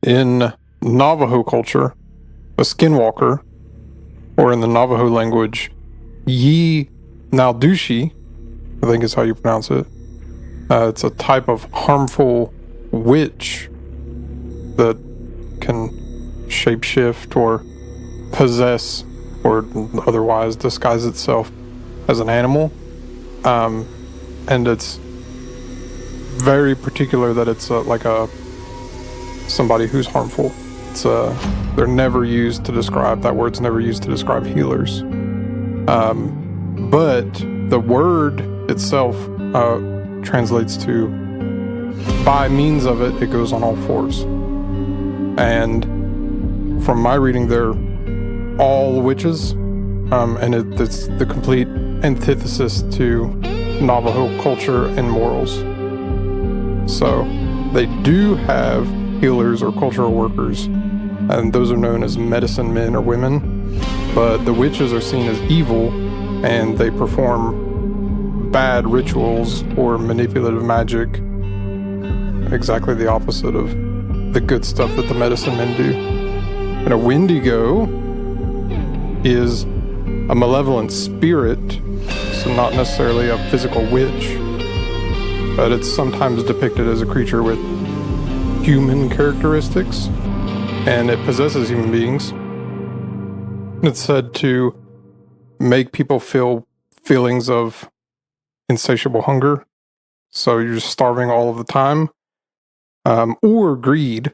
In Navajo culture, a Skinwalker, or in the Navajo language, Yi Naldushi, I think is how you pronounce it. It's a type of harmful witch that can shapeshift or possess or otherwise disguise itself as an animal. And it's very particular that it's like somebody who's harmful. It's they're never used to describe, that word's never used to describe healers. But the word itself translates to, by means of it, it goes on all fours. And from my reading, they're all witches, and it's the complete antithesis to Navajo culture and morals. So they do have healers or cultural workers, and those are known as medicine men or women, but the witches are seen as evil, and they perform bad rituals or manipulative magic, exactly the opposite of the good stuff that the medicine men do. And a Wendigo is a malevolent spirit, so not necessarily a physical witch, but it's sometimes depicted as a creature with human characteristics, and it possesses human beings. It's said to make people feel feelings of insatiable hunger, so you're just starving all of the time, or greed,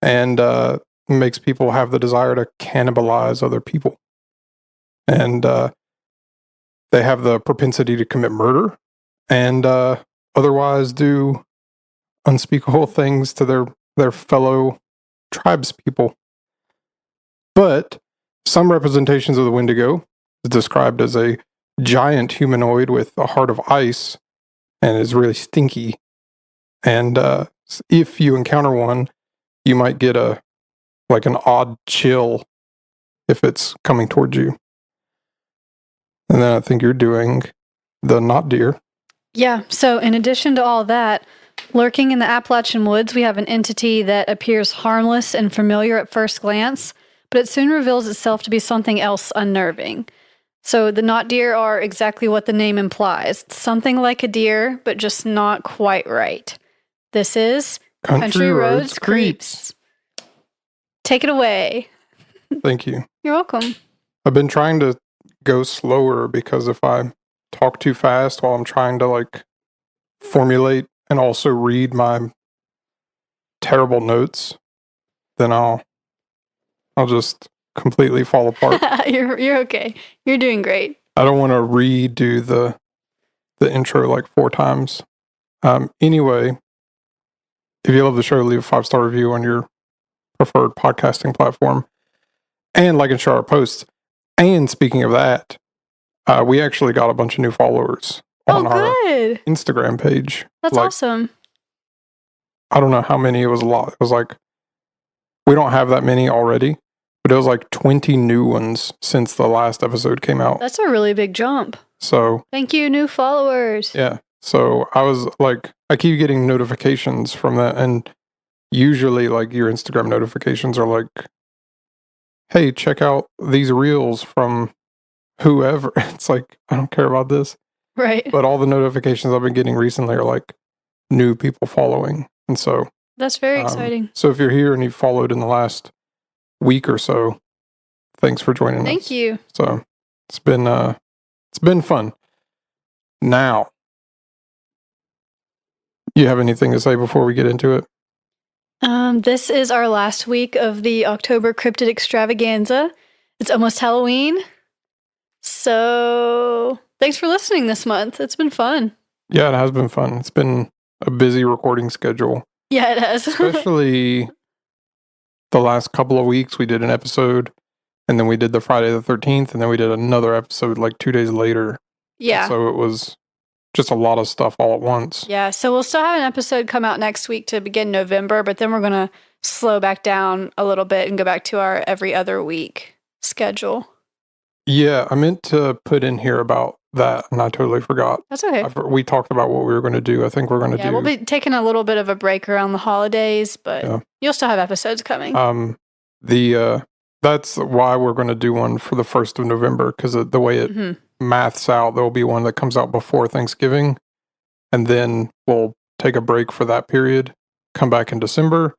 and makes people have the desire to cannibalize other people. And they have the propensity to commit murder and otherwise do unspeakable things to their fellow tribespeople. But some representations of the Wendigo is described as a giant humanoid with a heart of ice and is really stinky. And if you encounter one, you might get an odd chill if it's coming towards you. And then I think you're doing the not deer. Yeah, so in addition to all that, lurking in the Appalachian woods, we have an entity that appears harmless and familiar at first glance, but it soon reveals itself to be something else unnerving. So the not deer are exactly what the name implies. It's something like a deer, but just not quite right. This is Country Roads Creeps. Take it away. Thank you. You're welcome. I've been trying to go slower because if I talk too fast while I'm trying to formulate and also read my terrible notes, then I'll just completely fall apart. You're okay. You're doing great. I don't want to redo the intro 4 times. Anyway, if you love the show, leave a 5-star review on your preferred podcasting platform and like and share our posts. And speaking of that, we actually got a bunch of new followers on our Instagram page. That's awesome. I don't know how many. It was a lot. It was we don't have that many already, but it was 20 new ones since the last episode came out. That's a really big jump. So thank you, new followers. Yeah. So I was I keep getting notifications from that, and usually your Instagram notifications are hey, check out these reels from whoever. It's I don't care about this. Right. But all the notifications I've been getting recently are new people following. And so that's very exciting. So if you're here and you've followed in the last week or so, thanks for joining us. Thank you. So it's been fun. Now, you have anything to say before we get into it? This is our last week of the October Cryptid Extravaganza. It's almost Halloween. So thanks for listening this month. It's been fun. Yeah, it has been fun. It's been a busy recording schedule. Yeah, it has. Especially the last couple of weeks. We did an episode, and then we did the Friday the 13th, and then we did another episode 2 days later. Yeah. So it was just a lot of stuff all at once. Yeah, so we'll still have an episode come out next week to begin November, but then we're going to slow back down a little bit and go back to our every other week schedule. Yeah, I meant to put in here about that, and I totally forgot. That's okay. We talked about what we were going to do. I think we're going to do. We'll be taking a little bit of a break around the holidays, but you'll still have episodes coming. That's why we're going to do one for the 1st of November, because the way it maths out, there'll be one that comes out before Thanksgiving, and then we'll take a break for that period, come back in December,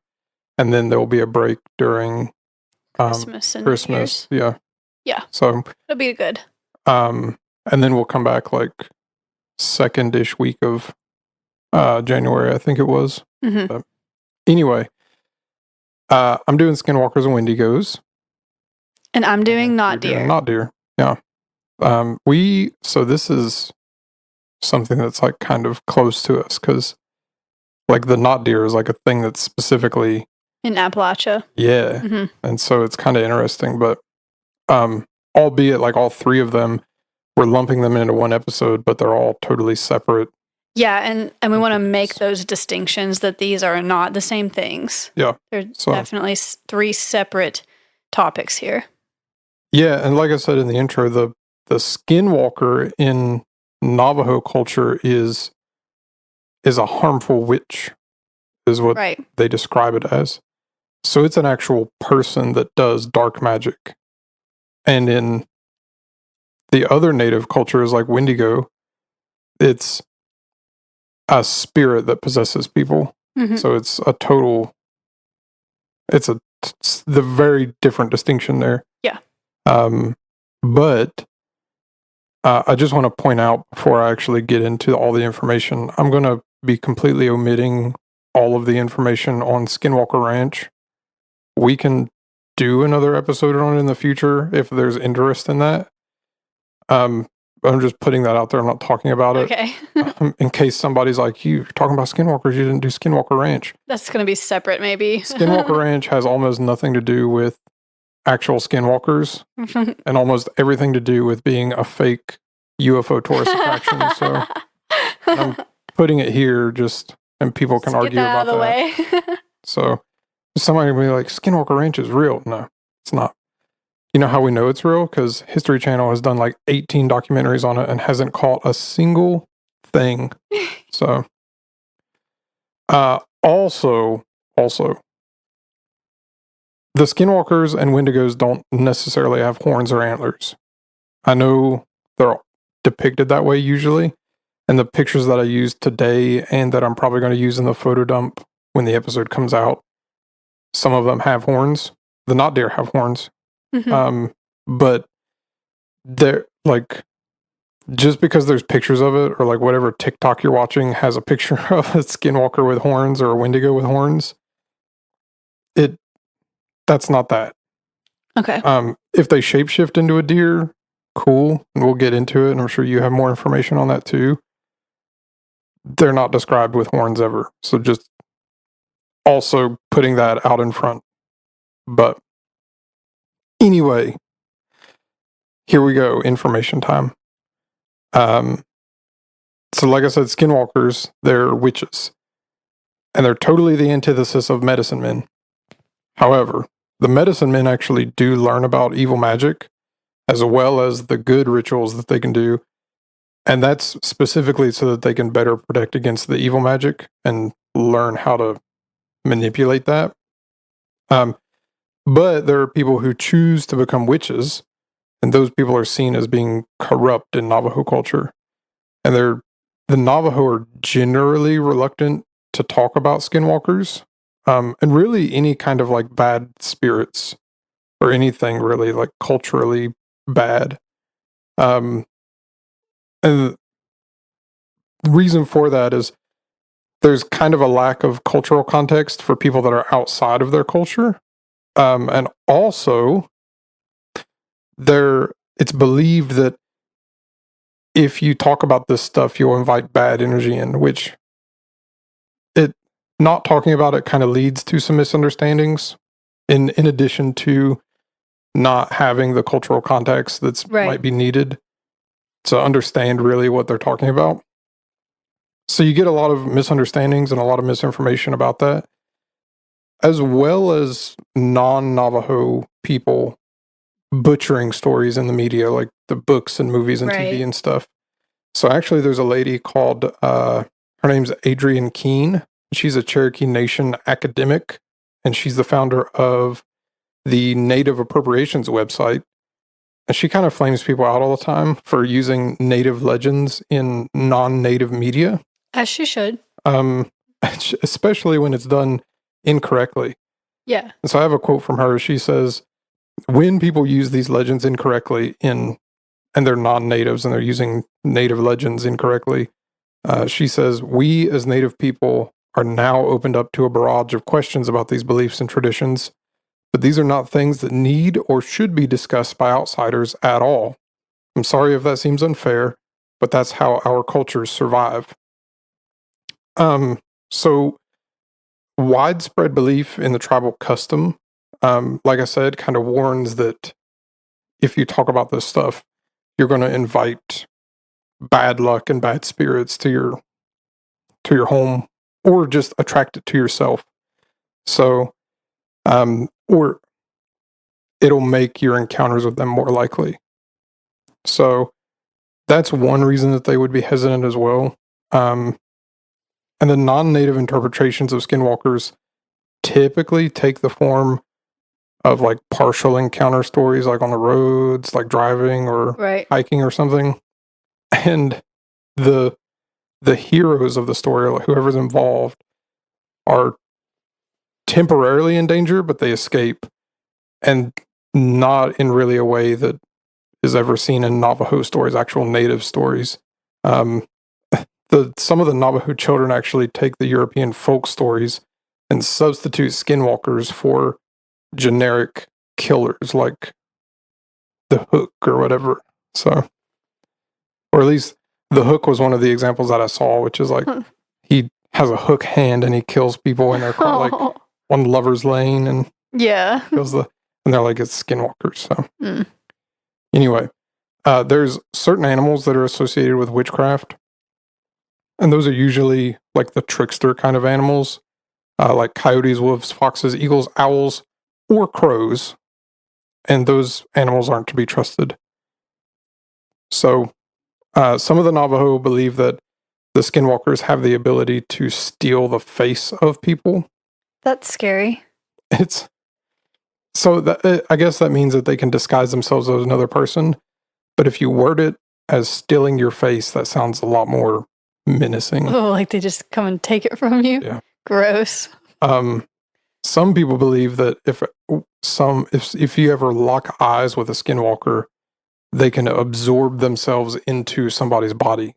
and then there will be a break during Christmas and Christmas. New Year's. Yeah. So it'll be good. And then we'll come back like second-ish week of January, I think it was. But anyway, I'm doing Skinwalkers and Wendigos. And I'm doing Not Deer. Not Deer, yeah. So this is something that's like kind of close to us, because like the Not Deer is like a thing that's specifically in Appalachia. Yeah. And so it's kind of interesting, but albeit like all three of them, we're lumping them into one episode, but they're all totally separate. Yeah, and we want to make those distinctions that these are not the same things. Yeah. They're definitely three separate topics here. Yeah, and like I said in the intro, the Skinwalker in Navajo culture is a harmful witch, is what they describe it as. So it's an actual person that does dark magic. And in the other native cultures like Wendigo, it's a spirit that possesses people. So it's the very different distinction there. Yeah. But I just want to point out before I actually get into all the information, I'm going to be completely omitting all of the information on Skinwalker Ranch. We can do another episode on it in the future if there's interest in that. I'm just putting that out there. I'm not talking about it. Okay. In case somebody's like, you're talking about Skinwalkers, you didn't do Skinwalker Ranch. That's going to be separate, maybe. Skinwalker Ranch has almost nothing to do with actual skinwalkers and almost everything to do with being a fake UFO tourist attraction. So I'm putting it here and people can argue about that. Way. So somebody will be like, Skinwalker Ranch is real. No, it's not. You know how we know it's real? Because History Channel has done like 18 documentaries on it and hasn't caught a single thing. So, also, the Skinwalkers and Wendigos don't necessarily have horns or antlers. I know they're depicted that way usually, and the pictures that I used today and that I'm probably going to use in the photo dump when the episode comes out, some of them have horns. The Not Deer have horns. But they're like, just because there's pictures of it, or like whatever TikTok you're watching has a picture of a Skinwalker with horns or a Wendigo with horns, that's not that. Okay. If they shapeshift into a deer, cool, and we'll get into it, and I'm sure you have more information on that too. They're not described with horns ever. So just also putting that out in front. But anyway, here we go. Information time. So like I said, Skinwalkers, they're witches. And they're totally the antithesis of medicine men. However, the medicine men actually do learn about evil magic, as well as the good rituals that they can do. And that's specifically so that they can better protect against the evil magic and learn how to manipulate that. But there are people who choose to become witches, and those people are seen as being corrupt in Navajo culture. And the Navajo are generally reluctant to talk about Skinwalkers, and really any kind of like bad spirits or anything really like culturally bad. And the reason for that is there's kind of a lack of cultural context for people that are outside of their culture. And also, it's believed that if you talk about this stuff, you'll invite bad energy in, which not talking about it kind of leads to some misunderstandings in addition to not having the cultural context that's might be needed to understand really what they're talking about. So you get a lot of misunderstandings and a lot of misinformation about that, as well as non-Navajo people butchering stories in the media, like the books and movies and TV and stuff. So actually, there's a lady called, her name's Adrienne Keene. She's a Cherokee Nation academic, and she's the founder of the Native Appropriations website. And she kind of flames people out all the time for using Native legends in non-Native media, As she should. especially when it's done incorrectly. Yeah. And so I have a quote from her. She says, when people use these legends incorrectly and they're non-natives and they're using Native legends incorrectly, she says, we as Native people are now opened up to a barrage of questions about these beliefs and traditions, but these are not things that need or should be discussed by outsiders at all. I'm sorry if that seems unfair, but that's how our cultures survive. So widespread belief in the tribal custom, like I said, kind of warns that if you talk about this stuff, you're going to invite bad luck and bad spirits to your home, or just attract it to yourself. So, or it'll make your encounters with them more likely. So that's one reason that they would be hesitant as well. And the non-native interpretations of skinwalkers typically take the form of like partial encounter stories, like on the roads, like driving or hiking or something. And the heroes of the story, like whoever's involved, are temporarily in danger, but they escape, and not in really a way that is ever seen in Navajo stories, actual native stories. Some of the Navajo children actually take the European folk stories and substitute skinwalkers for generic killers like the Hook or whatever. So, or at least the Hook was one of the examples that I saw, which is like he has a hook hand and he kills people in their car, like on Lover's Lane, and kills and they're like, it's skinwalkers. So anyway, there's certain animals that are associated with witchcraft, and those are usually like the trickster kind of animals, like coyotes, wolves, foxes, eagles, owls, or crows. And those animals aren't to be trusted. So some of the Navajo believe that the skinwalkers have the ability to steal the face of people. That's scary. It's so that I guess that means that they can disguise themselves as another person. But if you word it as stealing your face, that sounds a lot more menacing. Oh, like they just come and take it from you? Yeah. Gross. Some people believe that if you ever lock eyes with a skinwalker, they can absorb themselves into somebody's body,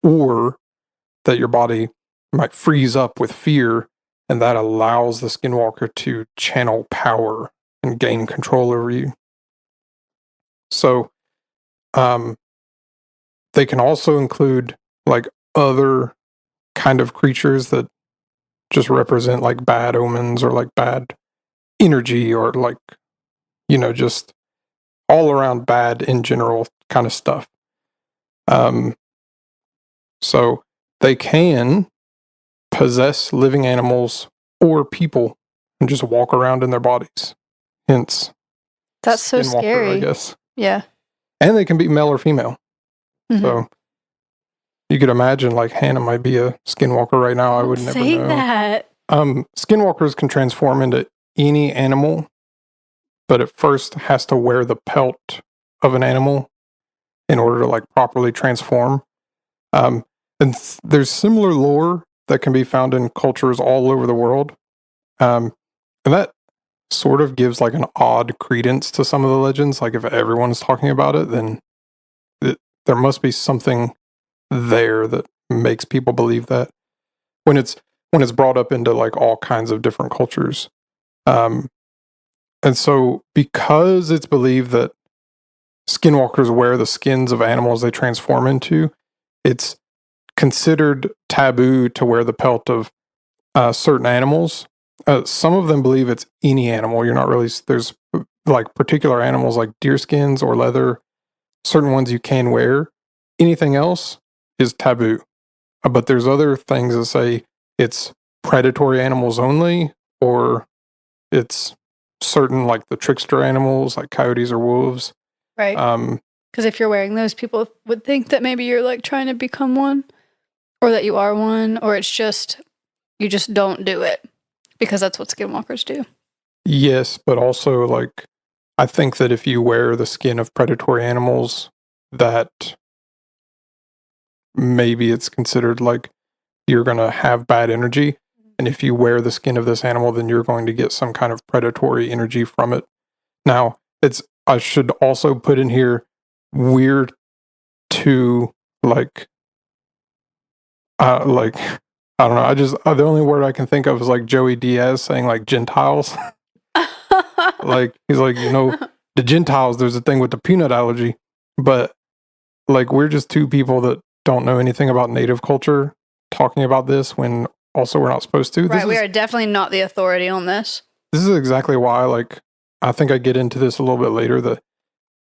or that your body might freeze up with fear, and that allows the skinwalker to channel power and gain control over you. So, they can also include like other kind of creatures that just represent like bad omens or like bad energy, or like, just all around bad in general kind of stuff. So they can possess living animals or people and just walk around in their bodies. Hence, that's so scary, I guess. Yeah. And they can be male or female. Mm-hmm. So you could imagine like Hannah might be a skinwalker right now. I would never know. Say that. Skinwalkers can transform into any animal, but it first has to wear the pelt of an animal in order to like properly transform. And there's similar lore that can be found in cultures all over the world. And that sort of gives like an odd credence to some of the legends. Like if everyone's talking about it, then there must be something there that makes people believe that when it's brought up into like all kinds of different cultures. And so because it's believed that skinwalkers wear the skins of animals they transform into, it's considered taboo to wear the pelt of certain animals. Some of them believe it's any animal. You're not really, there's like particular animals like deer skins or leather, certain ones you can wear. Anything else is taboo. But there's other things that say it's predatory animals only, or it's certain like the trickster animals like coyotes or wolves. Right. Because if you're wearing those, people would think that maybe you're like trying to become one, or that you are one, or it's just, you just don't do it because that's what skinwalkers do. Yes, but also, like, I think that if you wear the skin of predatory animals, that maybe it's considered like you're going to have bad energy. And if you wear the skin of this animal, then you're going to get some kind of predatory energy from it. Now, I should also put in here, weird to like, I don't know. The only word I can think of is like Joey Diaz saying like Gentiles. Like, he's like, the Gentiles, there's a thing with the peanut allergy. But like, we're just two people that don't know anything about native culture talking about this when also we're not supposed to. Right, we are definitely not the authority on this. This is exactly why, like, I think I get into this a little bit later, that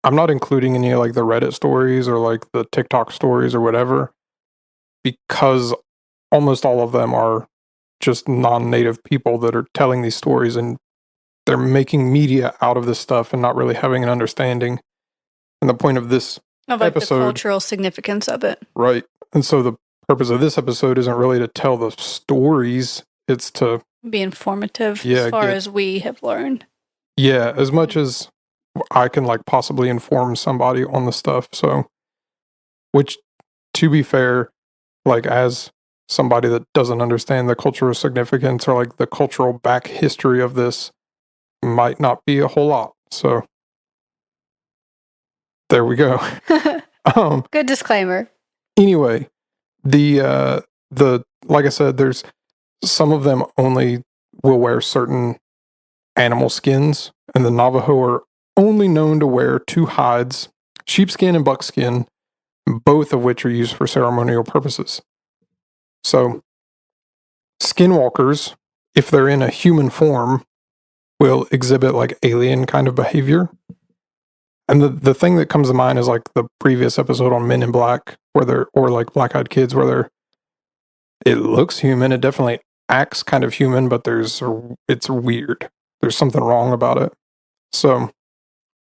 I'm not including any like the Reddit stories or like the TikTok stories or whatever, because almost all of them are just non-native people that are telling these stories, and they're making media out of this stuff and not really having an understanding. And the point of this of like episode, the cultural significance of it. Right. And so the purpose of this episode isn't really to tell the stories, it's to be informative as far as we have learned. Yeah, as much as I can like possibly inform somebody on the stuff. So, which, to be fair, like as somebody that doesn't understand the cultural significance or like the cultural back history of this, might not be a whole lot. So there we go. Good disclaimer. Anyway, the like I said, there's some of them only will wear certain animal skins, and the Navajo are only known to wear two hides, sheepskin and buckskin, both of which are used for ceremonial purposes. So, skinwalkers, if they're in a human form, will exhibit like alien kind of behavior. And the thing that comes to mind is like the previous episode on Men in Black, or like Black Eyed Kids, it looks human. It definitely acts kind of human, but it's weird. There's something wrong about it. So,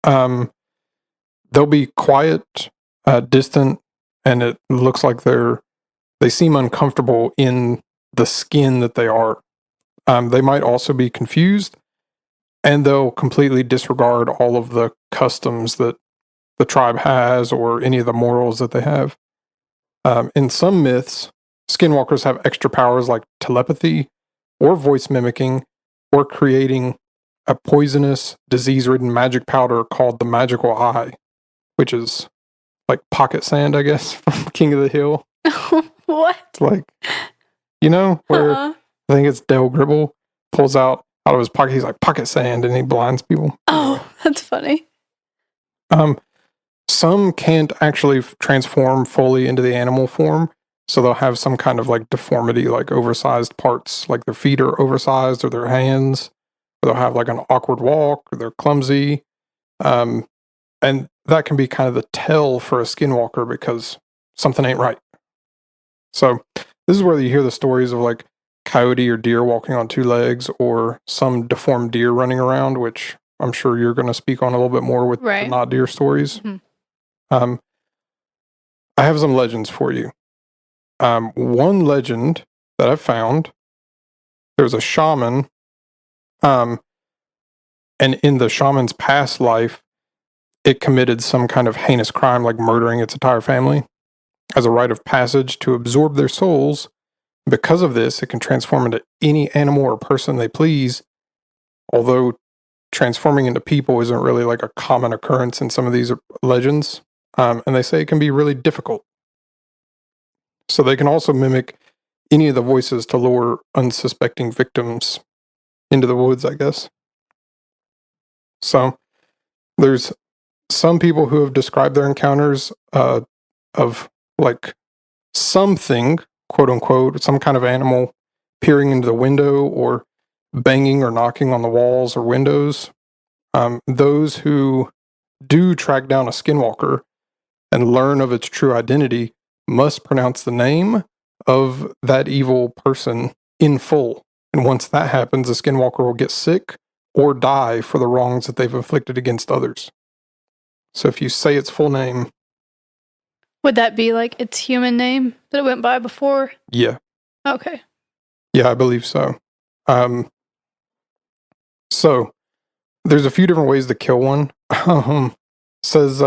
they'll be quiet, distant, and it looks like they seem uncomfortable in the skin that they are. They might also be confused, and they'll completely disregard all of the customs that the tribe has or any of the morals that they have. In some myths, skinwalkers have extra powers like telepathy or voice mimicking or creating a poisonous, disease-ridden magic powder called the Magical Eye, which is like pocket sand, I guess, from King of the Hill. What? Like, where I think it's Dale Gribble pulls out of his pocket, he's like, pocket sand, and he blinds people. Oh, that's funny. Some can't actually transform fully into the animal form, so they'll have some kind of like deformity, like oversized parts, like their feet are oversized or their hands, or they'll have like an awkward walk, or they're clumsy. And that can be kind of the tell for a skinwalker because something ain't right. So this is where you hear the stories of like coyote or deer walking on two legs, or some deformed deer running around, which I'm sure you're going to speak on a little bit more with the not deer stories. Mm-hmm. I have some legends for you. One legend that I found, there's a shaman, and in the shaman's past life, it committed some kind of heinous crime like murdering its entire family. As a rite of passage to absorb their souls, because of this, it can transform into any animal or person they please, although transforming into people isn't really like a common occurrence in some of these legends, and they say it can be really difficult. So they can also mimic any of the voices to lure unsuspecting victims into the woods, I guess. So there's some people who have described their encounters of like something, quote unquote, some kind of animal peering into the window or banging or knocking on the walls or windows. Those who do track down a skinwalker and learn of its true identity must pronounce the name of that evil person in full. And once that happens, the skinwalker will get sick or die for the wrongs that they've inflicted against others. So if you say its full name, Would that be like its human name that it went by before? Yeah. Okay. Yeah, I believe so. So there's a few different ways to kill one. Says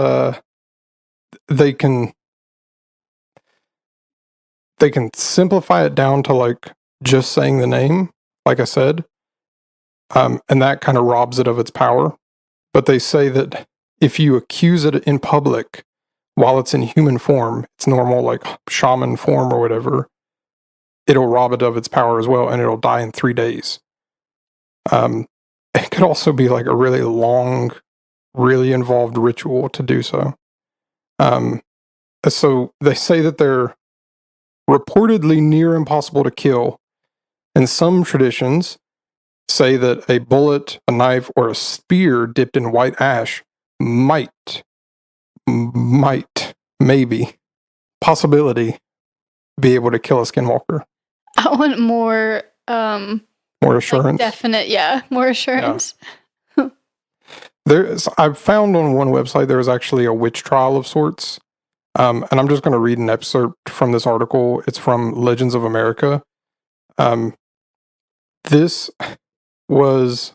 they can simplify it down to like just saying the name, like I said, and that kind of robs it of its power. But they say that if you accuse it in public while it's in human form, its normal like shaman form or whatever, it'll rob it of its power as well, and it'll die in 3 days. It could also be like a really long, really involved ritual to do so. So they say that they're reportedly near impossible to kill, and some traditions say that a bullet, a knife, or a spear dipped in white ash might, maybe, possibility be able to kill a skinwalker. I want more More assurance. like definite, more assurance. Yeah. I've found on one website there was actually a witch trial of sorts. And I'm just going to read an excerpt from this article. It's from Legends of America. This was,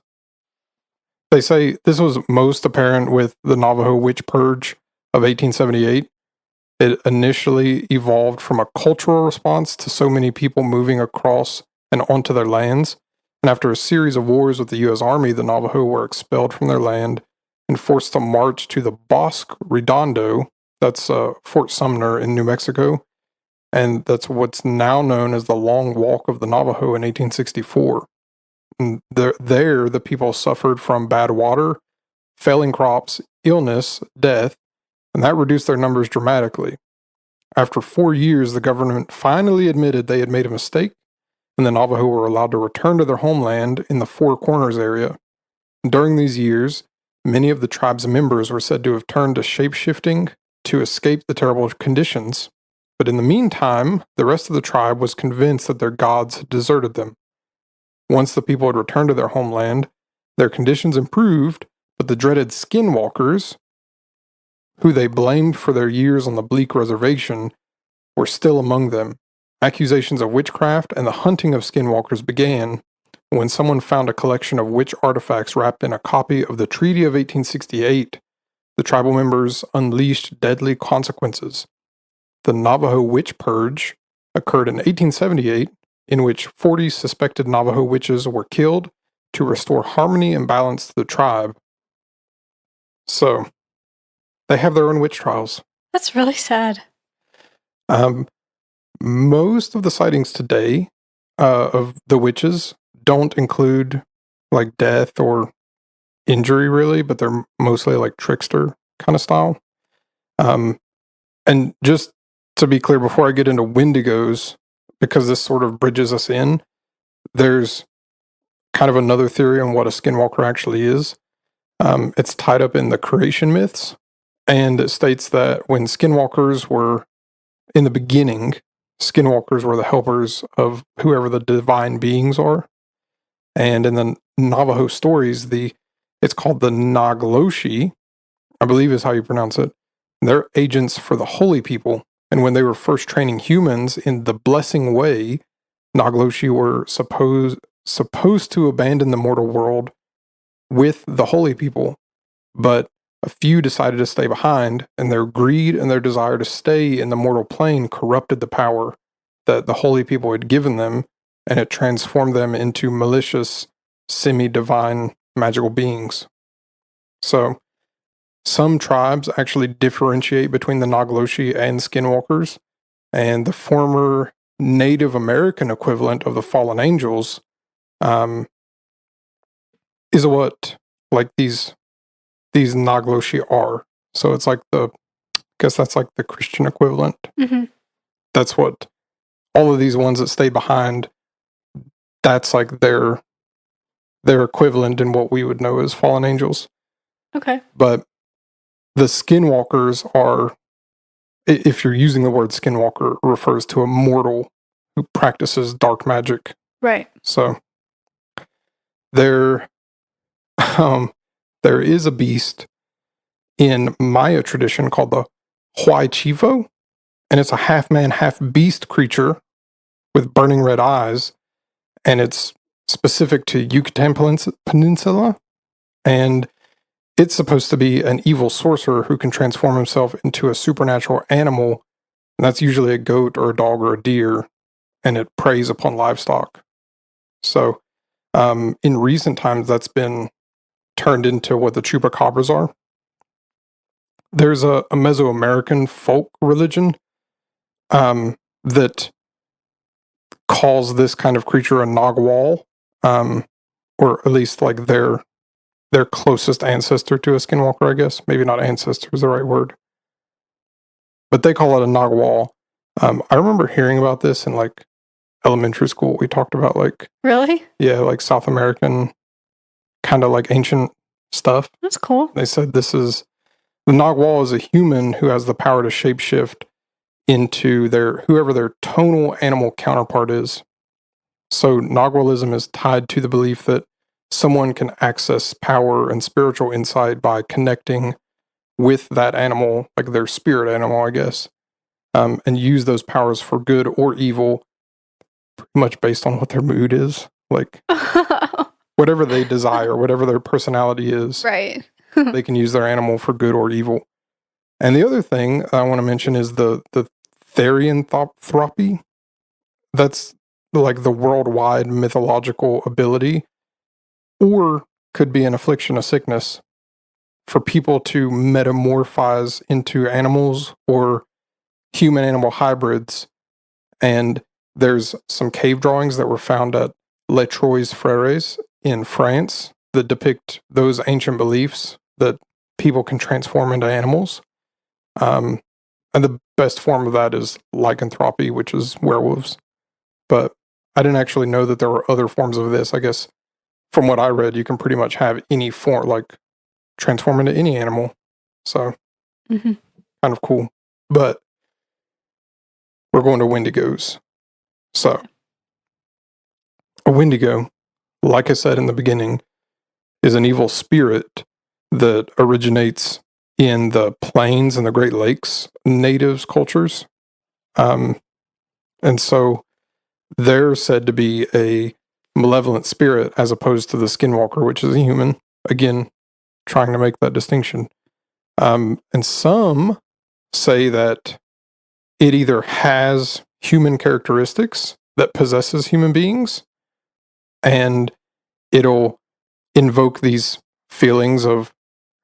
they say, this was most apparent with the Navajo witch purge of 1878. It initially evolved from a cultural response to so many people moving across and onto their lands. And after a series of wars with the U.S. Army, the Navajo were expelled from their land and forced to march to the Bosque Redondo. That's Fort Sumner in New Mexico. And that's what's now known as the Long Walk of the Navajo in 1864. And there, the people suffered from bad water, failing crops, illness, death, and that reduced their numbers dramatically. After 4 years, the government finally admitted they had made a mistake, and the Navajo were allowed to return to their homeland in the Four Corners area. During these years, many of the tribe's members were said to have turned to shape-shifting to escape the terrible conditions. But in the meantime, the rest of the tribe was convinced that their gods had deserted them. Once the people had returned to their homeland, their conditions improved, but the dreaded skinwalkers, who they blamed for their years on the bleak reservation, were still among them. Accusations of witchcraft and the hunting of skinwalkers began when someone found a collection of witch artifacts wrapped in a copy of the Treaty of 1868. The tribal members unleashed deadly consequences. The Navajo witch purge occurred in 1878, in which 40 suspected Navajo witches were killed to restore harmony and balance to the tribe. So, they have their own witch trials. That's really sad. Most of the sightings today of the witches don't include like death or injury, really, but they're mostly like trickster kind of style. And just to be clear, before I get into Wendigos, because this sort of bridges us in, there's kind of another theory on what a skinwalker actually is. It's tied up in the creation myths, and it states that when skinwalkers were in the beginning, skinwalkers were the helpers of whoever the divine beings are. And in the Navajo stories, it's called the Nagloshi, I believe is how you pronounce it. They're agents for the holy people. And when they were first training humans in the blessing way, Nagloshi were supposed to abandon the mortal world with the holy people. But a few decided to stay behind, and their greed and their desire to stay in the mortal plane corrupted the power that the holy people had given them, and it transformed them into malicious, semi-divine magical beings. So, some tribes actually differentiate between the Nagloshi and Skinwalkers, and the former Native American equivalent of the fallen angels is what like these Nagloshi are. So it's like I guess that's like the Christian equivalent. Mm-hmm. That's what all of these ones that stayed behind, that's like their equivalent in what we would know as fallen angels. Okay. But the skinwalkers are, if you're using the word skinwalker, refers to a mortal who practices dark magic. Right. So there is a beast in Maya tradition called the Huay Chivo. and it's a half-man, half-beast creature with burning red eyes, and it's specific to Yucatan Peninsula, and it's supposed to be an evil sorcerer who can transform himself into a supernatural animal, and that's usually a goat or a dog or a deer, and it preys upon livestock. So, in recent times, that's been turned into what the chupacabras are. There's a Mesoamerican folk religion that calls this kind of creature a nagual, or at least like their closest ancestor to a skinwalker, I guess. Maybe not ancestor is the right word, but they call it a nagual. I remember hearing about this in like elementary school. We talked about like, Really? yeah, like South American kind of like ancient stuff. That's cool. They said the nagual is a human who has the power to shapeshift into whoever their tonal animal counterpart is. So nagualism is tied to the belief that someone can access power and spiritual insight by connecting with that animal, like their spirit animal, I guess, and use those powers for good or evil, pretty much based on what their mood is. Like whatever they desire, whatever their personality is, Right. they can use their animal for good or evil. And the other thing I want to mention is the therianthropy. That's like the worldwide mythological ability, or could be an affliction, a sickness, for people to metamorphose into animals or human-animal hybrids. And there's some cave drawings that were found at Les Trois Frères in France that depict those ancient beliefs that people can transform into animals. And the best form of that is lycanthropy, which is werewolves. But I didn't actually know that there were other forms of this. I guess from what I read, you can pretty much have any form, like transform into any animal. So kind of cool. But we're going to Wendigos. So a Wendigo, like I said in the beginning, is an evil spirit that originates in the plains and the Great Lakes natives cultures. And so they're said to be a malevolent spirit as opposed to the skinwalker, which is a human. Again, trying to make that distinction. And some say that it either has human characteristics that possesses human beings, and it'll invoke these feelings of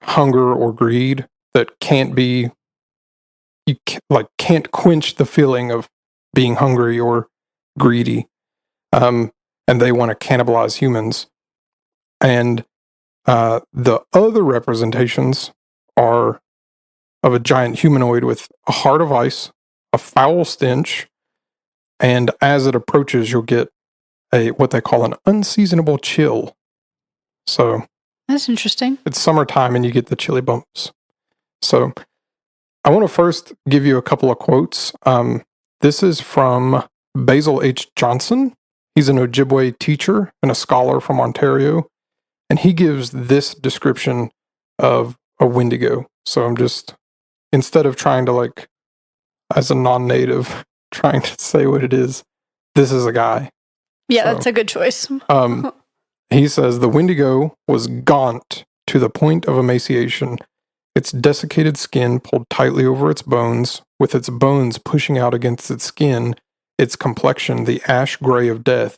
hunger or greed that can't quench the feeling of being hungry or greedy, and they want to cannibalize humans. And the other representations are of a giant humanoid with a heart of ice, a foul stench, and as it approaches, you'll get what they call an unseasonable chill. So That's interesting. it's summertime and you get the chilly bumps. So I want to first give you a couple of quotes. This is from Basil H. Johnson. He's an Ojibwe teacher and a scholar from Ontario. And he gives this description of a Wendigo. So I'm just, instead of trying to like, as a non-native, trying to say what it is, this is a guy. Yeah, So, that's a good choice. He says the Wendigo was gaunt to the point of emaciation, its desiccated skin pulled tightly over its bones, with its bones pushing out against its skin, its complexion the ash gray of death,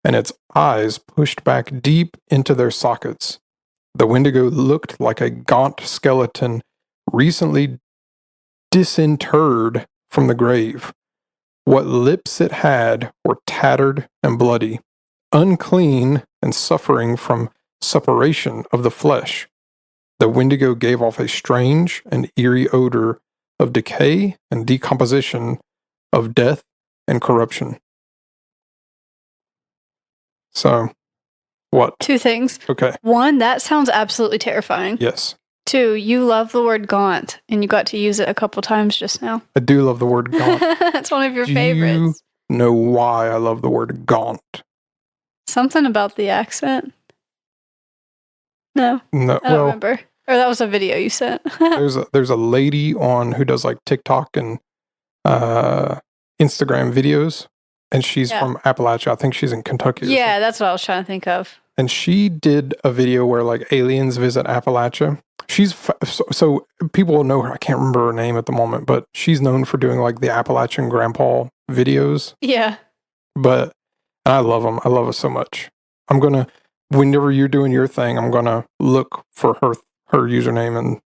and its eyes pushed back deep into their sockets. The Wendigo looked like a gaunt skeleton recently disinterred from the grave. What lips it had were tattered and bloody, unclean and suffering from suppuration of the flesh. The Wendigo gave off a strange and eerie odor of decay and decomposition, of death and corruption. So, what? Two things. Okay. One, that sounds absolutely terrifying. Yes. Two, you love the word gaunt, and you got to use it a couple times just now. I do love the word gaunt. It's one of your Do favorites. you know why I love the word gaunt? Something about the accent. No, No, I don't remember. Or that was a video you sent. there's a lady on who does like TikTok and Instagram videos, and she's from Appalachia. I think she's in Kentucky. Yeah, that's what I was trying to think of. And she did a video where like aliens visit Appalachia. She's so people will know her. I can't remember her name at the moment, but she's known for doing like the Appalachian Grandpa videos. Yeah. But I love them. I love it so much. I'm gonna, whenever you're doing your thing, I'm gonna look for her username and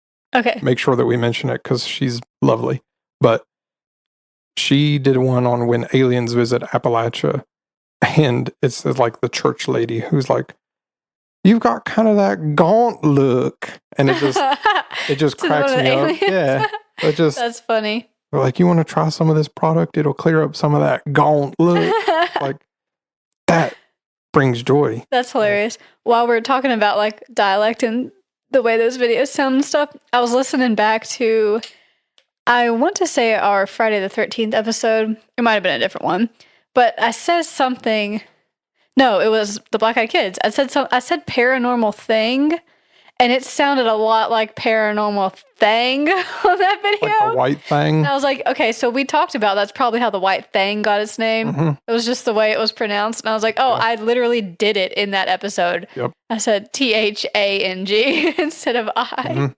make sure that we mention it because she's lovely. But she did one on when aliens visit Appalachia, and it's like the church lady who's like, "You've got kind of that gaunt look," and it just cracks me up. Yeah, that's funny. They're like, "You want to try some of this product? It'll clear up some of that gaunt look." Like that brings joy. That's hilarious. While we're talking about like dialect and the way those videos sound and stuff, I was listening back to, I want to say our Friday the 13th episode. It might have been a different one, but I said something. No, it was the Black Eyed Kids. I said paranormal thing, and it sounded a lot like paranormal thing on that video. Like the white thing. And I was like, okay, so we talked about that's probably how the white thing got its name. Mm-hmm. It was just the way it was pronounced. And I was like, oh, I literally did it in that episode. Yep. I said THANG instead of I. Mm-hmm.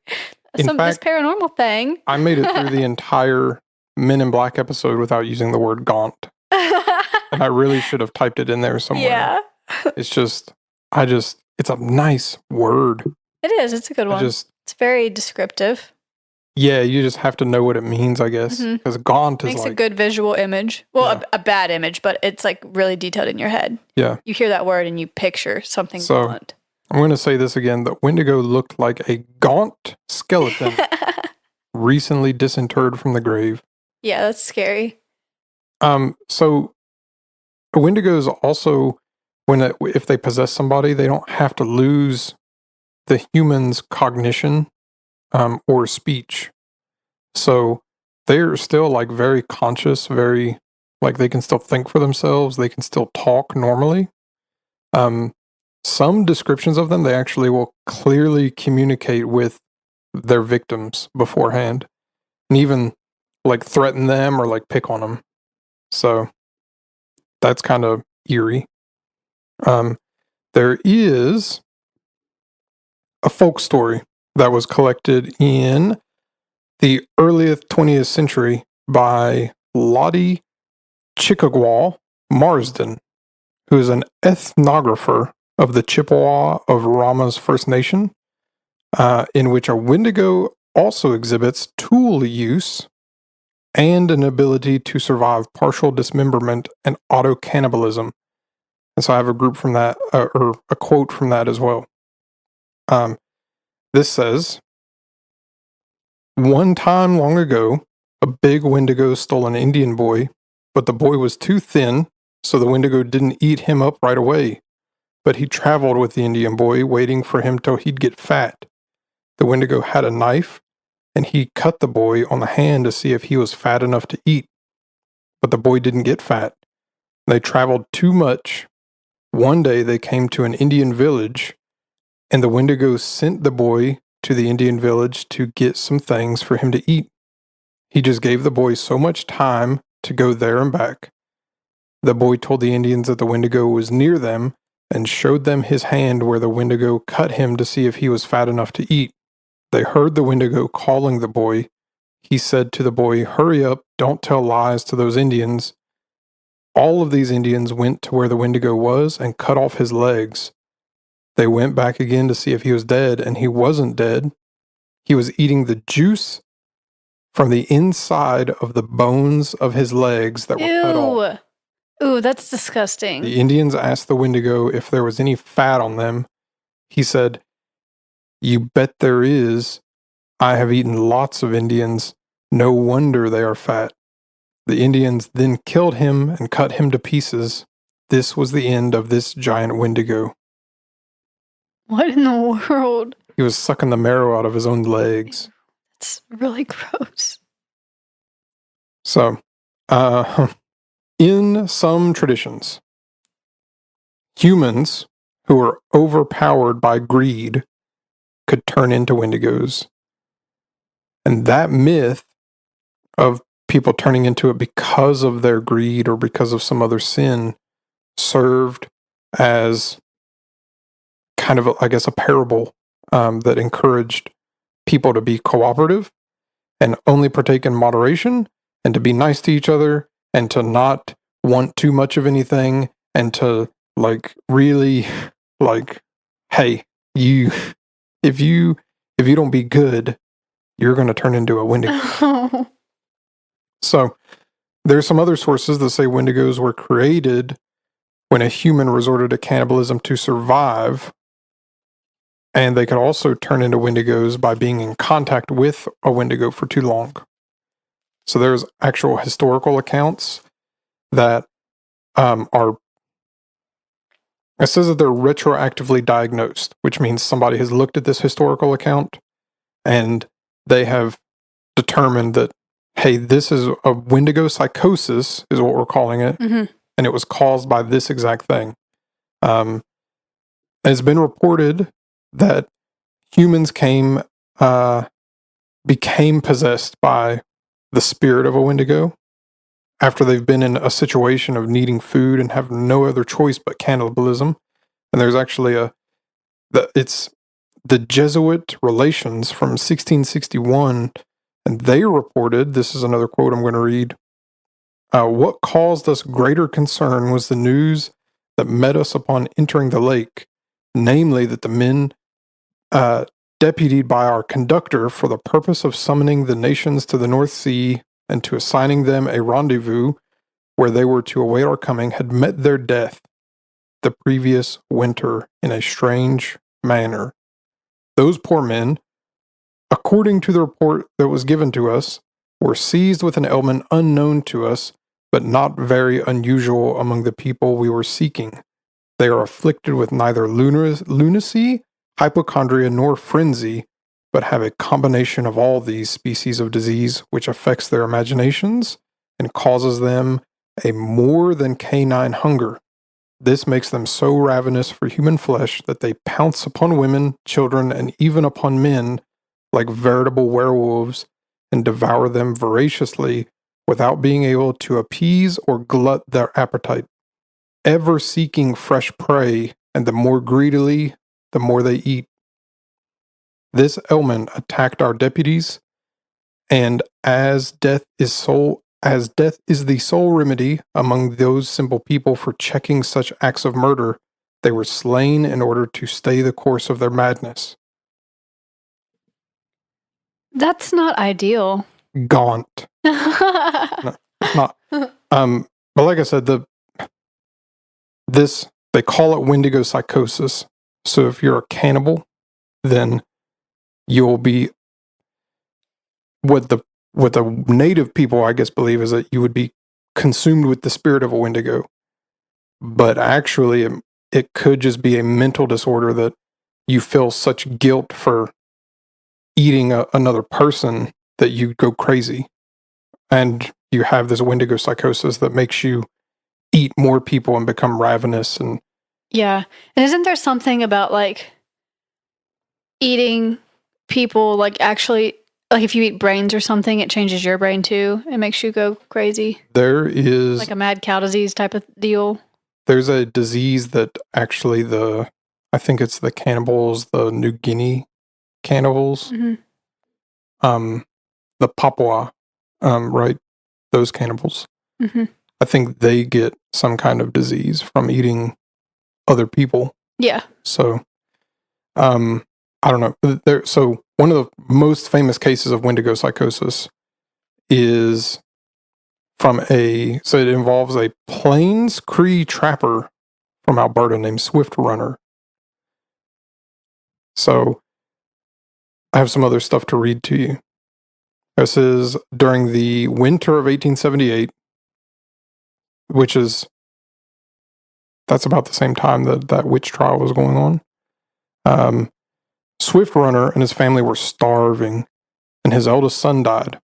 This paranormal thing. I made it through the entire Men in Black episode without using the word gaunt. And I really should have typed it in there somewhere. Yeah. It's a nice word. It is. It's a good one. It's very descriptive. Yeah, you just have to know what it means, I guess. Because gaunt is makes a good visual image. Well, a bad image, but it's like really detailed in your head. Yeah. You hear that word and you picture something gaunt. I'm going to say this again. The Wendigo looked like a gaunt skeleton recently disinterred from the grave. Yeah, that's scary. So Wendigos also, if they possess somebody, they don't have to lose the human's cognition or speech. So they're still like very conscious, very like they can still think for themselves. They can still talk normally. Some descriptions of them, they actually will clearly communicate with their victims beforehand and even like threaten them or like pick on them. So that's kind of eerie. There is a folk story that was collected in the earliest 20th century by Lottie Chickagwa Marsden, who is an ethnographer of the Chippewa of Rama's First Nation, in which a Wendigo also exhibits tool use and an ability to survive partial dismemberment and auto-cannibalism. And so I have a group from that, or a quote from that as well. This says, "One time long ago, a big Wendigo stole an Indian boy, but the boy was too thin, so the Wendigo didn't eat him up right away. But he traveled with the Indian boy, waiting for him till he'd get fat. The Wendigo had a knife, and he cut the boy on the hand to see if he was fat enough to eat. But the boy didn't get fat. They traveled too much. One day they came to an Indian village, and the Wendigo sent the boy to the Indian village to get some things for him to eat. He just gave the boy so much time to go there and back. The boy told the Indians that the Wendigo was near them and showed them his hand where the Wendigo cut him to see if he was fat enough to eat. They heard the Wendigo calling the boy. He said to the boy, 'Hurry up, don't tell lies to those Indians.' All of these Indians went to where the Wendigo was and cut off his legs. They went back again to see if he was dead, and he wasn't dead. He was eating the juice from the inside of the bones of his legs that were cut off. Ooh, that's disgusting. The Indians asked the Wendigo if there was any fat on them. He said, 'You bet there is. I have eaten lots of Indians. No wonder they are fat.' The Indians then killed him and cut him to pieces. This was the end of this giant Wendigo." What in the world? He was sucking the marrow out of his own legs. It's really gross. So, in some traditions, humans who were overpowered by greed could turn into Wendigos. And that myth of people turning into it because of their greed or because of some other sin served as kind of, I guess, a parable that encouraged people to be cooperative and only partake in moderation and to be nice to each other and to not want too much of anything and to really hey, you if you don't be good, you're going to turn into a Wendigo. So there's some other sources that say Wendigos were created when a human resorted to cannibalism to survive, and they could also turn into Wendigos by being in contact with a Wendigo for too long. So there's actual historical accounts that are, it says that they're retroactively diagnosed, which means somebody has looked at this historical account and they have determined that, hey, this is a Wendigo psychosis, is what we're calling it, and it was caused by this exact thing. It's been reported that humans became possessed by the spirit of a Wendigo after they've been in a situation of needing food and have no other choice but cannibalism. And there's actually it's the Jesuit Relations from 1661, and they reported, this is another quote I'm going to read, what caused us greater concern was the news that met us upon entering the lake, namely that the men deputied by our conductor for the purpose of summoning the nations to the North Sea and to assigning them a rendezvous where they were to await our coming, had met their death the previous winter in a strange manner. Those poor men, according to the report that was given to us, were seized with an ailment unknown to us, but not very unusual among the people we were seeking. They are afflicted with neither lunacy, hypochondria, nor frenzy, but have a combination of all these species of disease which affects their imaginations and causes them a more than canine hunger. This makes them so ravenous for human flesh that they pounce upon women, children, and even upon men like veritable werewolves and devour them voraciously without being able to appease or glut their appetite, ever seeking fresh prey, and the more greedily, the more they eat. This ailment attacked our deputies, and as death is the sole remedy among those simple people for checking such acts of murder, they were slain in order to stay the course of their madness. That's not ideal. Gaunt. No, it's not. But like I said, they call it Wendigo psychosis. So if you're a cannibal, then you'll be what the native people, I guess, believe is that you would be consumed with the spirit of a Wendigo. But actually, it could just be a mental disorder that you feel such guilt for eating another person that you go crazy. And you have this Wendigo psychosis that makes you eat more people and become ravenous. And yeah. And isn't there something about eating people, actually, if you eat brains or something, it changes your brain too? It makes you go crazy. There is like a mad cow disease type of deal. There's a disease that actually I think it's the cannibals, the New Guinea cannibals, the Papua, right? Those cannibals. I think they get some kind of disease from eating other people. Yeah. So, I don't know. So one of the most famous cases of Wendigo psychosis is so it involves a Plains Cree trapper from Alberta named Swift Runner. So I have some other stuff to read to you. This is during the winter of 1878, that's about the same time that witch trial was going on. Swift Runner and his family were starving, and his eldest son died.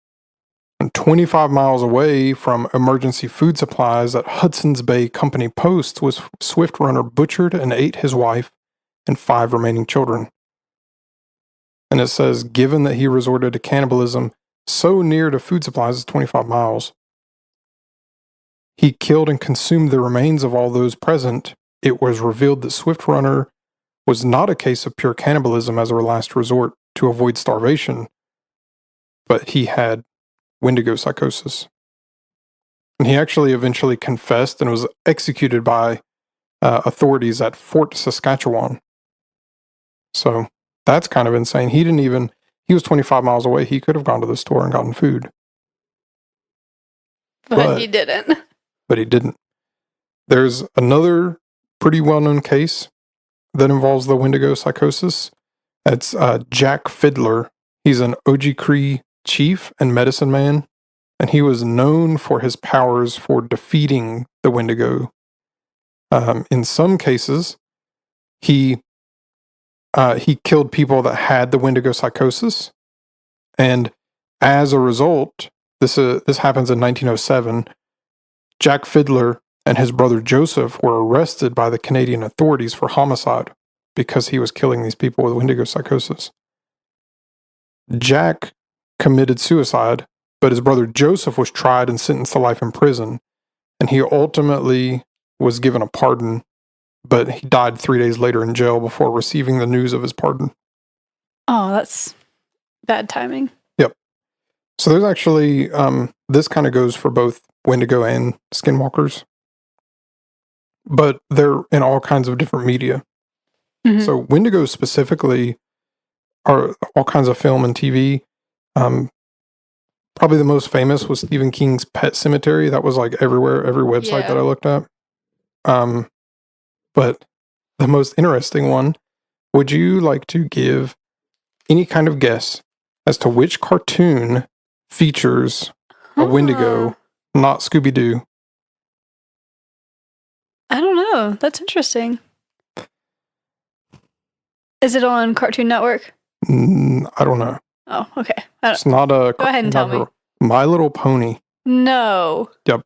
And 25 miles away from emergency food supplies at Hudson's Bay Company Post was Swift Runner butchered and ate his wife and 5 remaining children. And it says, given that he resorted to cannibalism, so near to food supplies as 25 miles. He killed and consumed the remains of all those present. It was revealed that Swift Runner was not a case of pure cannibalism as a last resort to avoid starvation, but he had Wendigo psychosis. And he actually eventually confessed and was executed by authorities at Fort Saskatchewan. So that's kind of insane. He was 25 miles away. He could have gone to the store and gotten food. But he didn't. But he didn't. There's another pretty well-known case that involves the Wendigo psychosis. It's Jack Fiddler. He's an Oji-Cree chief and medicine man, and he was known for his powers for defeating the Wendigo. In some cases, he killed people that had the Wendigo psychosis, and as a result, this happens in 1907. Jack Fiddler and his brother Joseph were arrested by the Canadian authorities for homicide because he was killing these people with Wendigo psychosis. Jack committed suicide, but his brother Joseph was tried and sentenced to life in prison, and he ultimately was given a pardon, but he died 3 days later in jail before receiving the news of his pardon. Oh, that's bad timing. Yep. So there's actually, this kind of goes for both Wendigo and Skinwalkers, but they're in all kinds of different media. Mm-hmm. So Wendigo specifically are all kinds of film and TV. Probably the most famous was Stephen King's Pet Sematary. That was like everywhere, every website that I looked at. But the most interesting one, would you like to give any kind of guess as to which cartoon features a Wendigo, not Scooby-Doo? I don't know. That's interesting. Is it on Cartoon Network? I don't know. Oh, okay. It's not a... Go ahead and tell me. My Little Pony. No. Yep.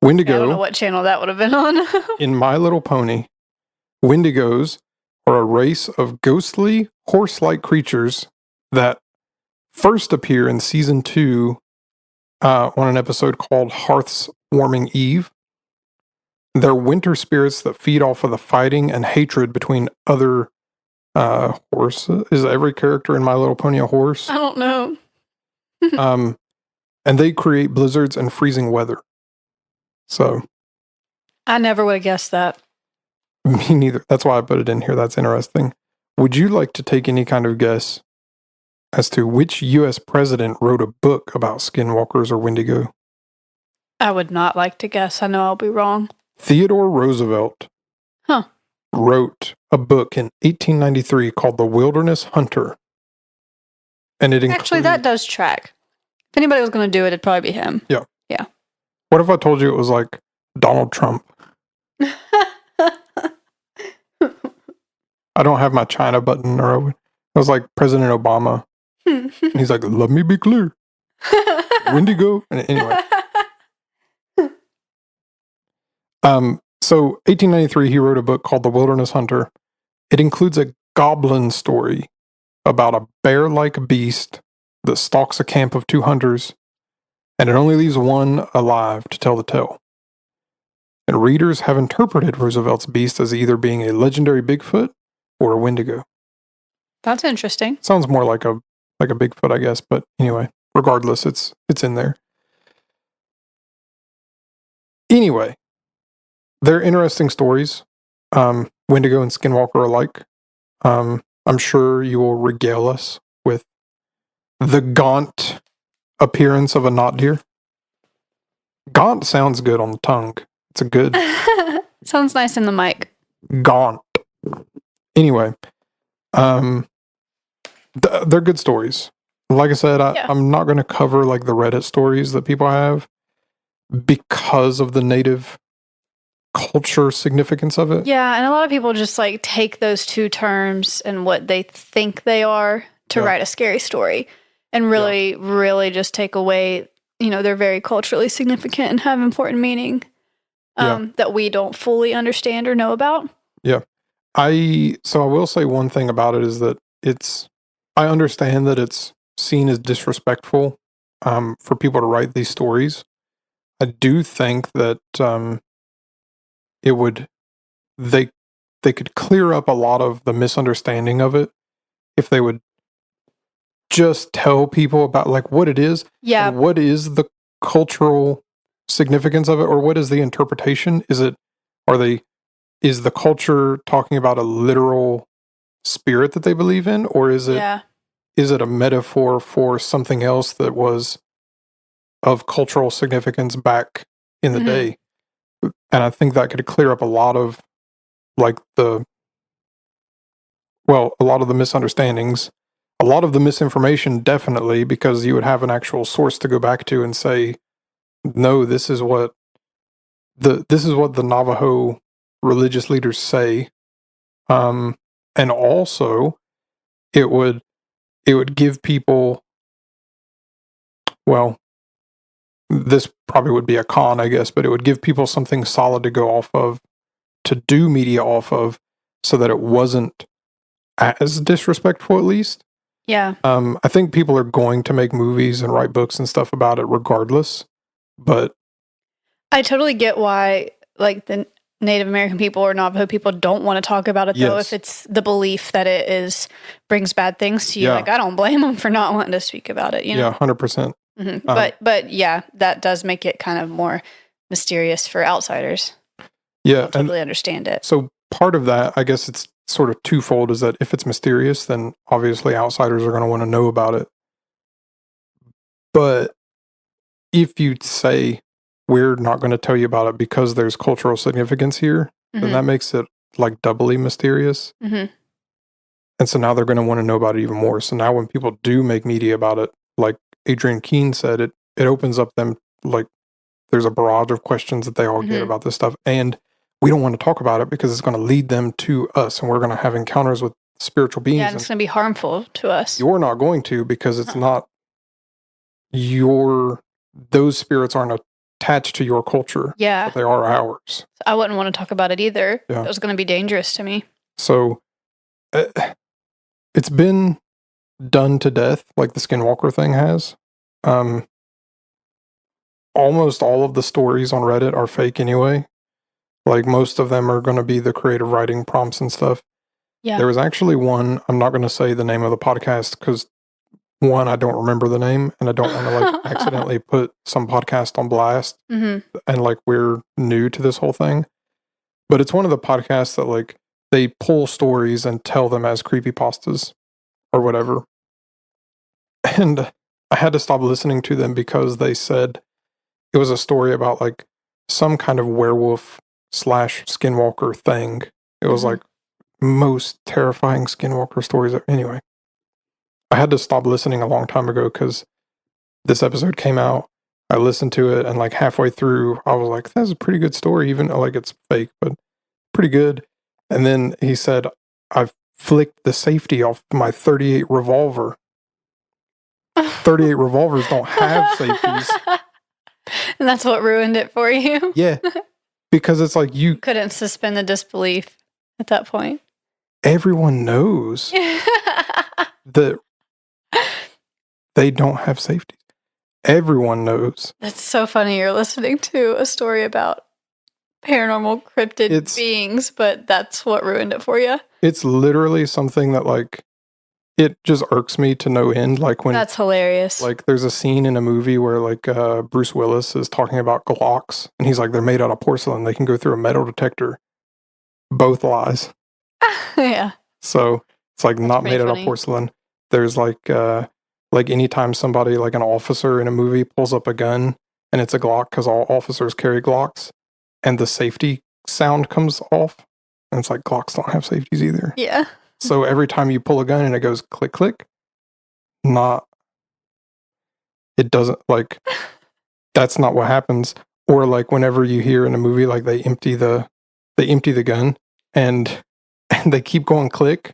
Wendigo. I don't know what channel that would have been on. In My Little Pony, Wendigos are a race of ghostly, horse-like creatures that first appear in season 2 on an episode called Hearth's Warming Eve. They're winter spirits that feed off of the fighting and hatred between other horses. Is every character in My Little Pony a horse? I don't know. And they create blizzards and freezing weather. So I never would have guessed that. Me neither. That's why I put it in here. That's interesting. Would you like to take any kind of guess as to which U.S. president wrote a book about skinwalkers or Wendigo? I would not like to guess. I know I'll be wrong. Theodore Roosevelt wrote a book in 1893 called The Wilderness Hunter. And it Actually, that does track. If anybody was going to do it, it'd probably be him. Yeah. Yeah. What if I told you it was like Donald Trump? I don't have my China button or it was like President Obama. And he's like, let me be clear. Wendigo. And anyway. So 1893, he wrote a book called The Wilderness Hunter. It includes a goblin story about a bear-like beast that stalks a camp of 2 hunters, and it only leaves one alive to tell the tale. And readers have interpreted Roosevelt's beast as either being a legendary Bigfoot or a Wendigo. That's interesting. Sounds more like a Bigfoot, I guess, but anyway, regardless, it's in there. Anyway, they're interesting stories. Wendigo and Skinwalker alike. I'm sure you will regale us with the gaunt appearance of a knot deer. Gaunt sounds good on the tongue. It's a good... Sounds nice in the mic. Gaunt. Anyway, they're good stories. Like I said, I'm not going to cover like the Reddit stories that people have because of the native culture significance of it. Yeah, and a lot of people just like take those two terms and what they think they are to write a scary story and really just take away, they're very culturally significant and have important meaning that we don't fully understand or know about. Yeah. I will say one thing about it is that I understand that it's seen as disrespectful for people to write these stories. I do think that they could clear up a lot of the misunderstanding of it if they would just tell people about like what it is. Yeah. And what is the cultural significance of it, or what is the interpretation? Is the culture talking about a literal spirit that they believe in, or is it a metaphor for something else that was of cultural significance back in the day? And I think that could clear up a lot of like a lot of the misunderstandings, a lot of the misinformation, definitely, because you would have an actual source to go back to and say, no, this is what the Navajo religious leaders say. And also it would give people, well, this probably would be a con, I guess, but it would give people something solid to go off of, to do media off of, so that it wasn't as disrespectful, at least. Yeah. I think people are going to make movies and write books and stuff about it regardless, but I totally get why, like, the Native American people or Navajo people don't want to talk about it, though, if it's the belief that it brings bad things to you. Like, I don't blame them for not wanting to speak about it, you know? Yeah, 100%. But yeah, that does make it kind of more mysterious for outsiders. Yeah. I totally understand it. So part of that, I guess it's sort of twofold, is that if it's mysterious, then obviously outsiders are going to want to know about it. But if you say, we're not going to tell you about it because there's cultural significance here, then that makes it like doubly mysterious. And so now they're going to want to know about it even more. So now when people do make media about it, like Adrian Keene said, it opens up them, like, there's a barrage of questions that they all get about this stuff. And we don't want to talk about it because it's going to lead them to us, and we're going to have encounters with spiritual beings. Yeah, and it's going to be harmful to us. You're not going to, because it's not those spirits aren't attached to your culture. Yeah. But they are ours. I wouldn't want to talk about it either. Yeah. It was going to be dangerous to me. So it's been done to death, like the Skinwalker thing has. Almost all of the stories on Reddit are fake anyway. Like, most of them are going to be the creative writing prompts and stuff. Yeah. There was actually one, I'm not going to say the name of the podcast because, one, I don't remember the name, and I don't want to like accidentally put some podcast on blast. And like, we're new to this whole thing. But it's one of the podcasts that like they pull stories and tell them as creepypastas or whatever. And I had to stop listening to them because they said it was a story about like some kind of werewolf / Skinwalker thing. It was like most terrifying Skinwalker stories. Anyway, I had to stop listening a long time ago because this episode came out. I listened to it, and like halfway through, I was like, that's a pretty good story, even like it's fake, but pretty good. And then he said, I've flicked the safety off my 38 revolver. 38 revolvers don't have safeties. And that's what ruined it for you? Yeah. Because it's like you couldn't suspend the disbelief at that point. Everyone knows that they don't have safeties. Everyone knows. That's so funny. You're listening to a story about paranormal cryptid beings, but that's what ruined it for you. It's literally something that like, it just irks me to no end. Like when that's hilarious. Like there's a scene in a movie where like Bruce Willis is talking about Glocks, and he's like, they're made out of porcelain. They can go through a metal detector. Both lies. Yeah. So it's like not made out of porcelain. There's like anytime somebody, like an officer in a movie, pulls up a gun and it's a Glock, because all officers carry Glocks, and the safety sound comes off, and it's like Glocks don't have safeties either. Yeah. So every time you pull a gun and it goes click, click, it doesn't, like, that's not what happens. Or like whenever you hear in a movie, like they empty the gun and they keep going click.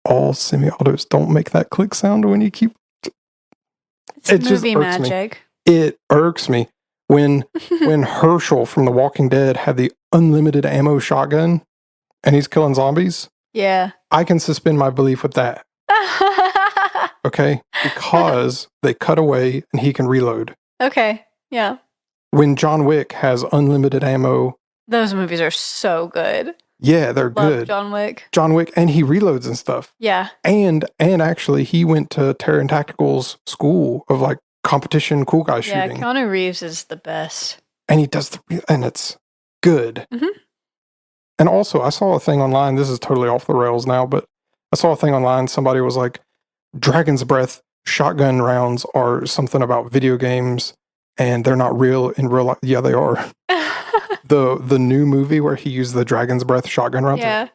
All semi-autos don't make that click sound when you keep. It's movie magic. It irks me when Herschel from The Walking Dead had the unlimited ammo shotgun and he's killing zombies. Yeah. I can suspend my belief with that. Okay? because they cut away and he can reload. Okay. Yeah. When John Wick has unlimited ammo, Those movies are so good. yeah, they're Love good. John Wick. John Wick, and he reloads and stuff. Yeah. And actually, he went to Terran Tactical's school of like competition cool guy Yeah, shooting, Keanu Reeves is the best. and he does and it's good. Mhm. And also, I saw a thing online. This is totally off the rails now, but I saw a thing online. Somebody was like, "Dragon's Breath shotgun rounds are something about video games, and they're not real in real life." Yeah, they are. The new movie where he used the Dragon's Breath shotgun rounds. Yeah.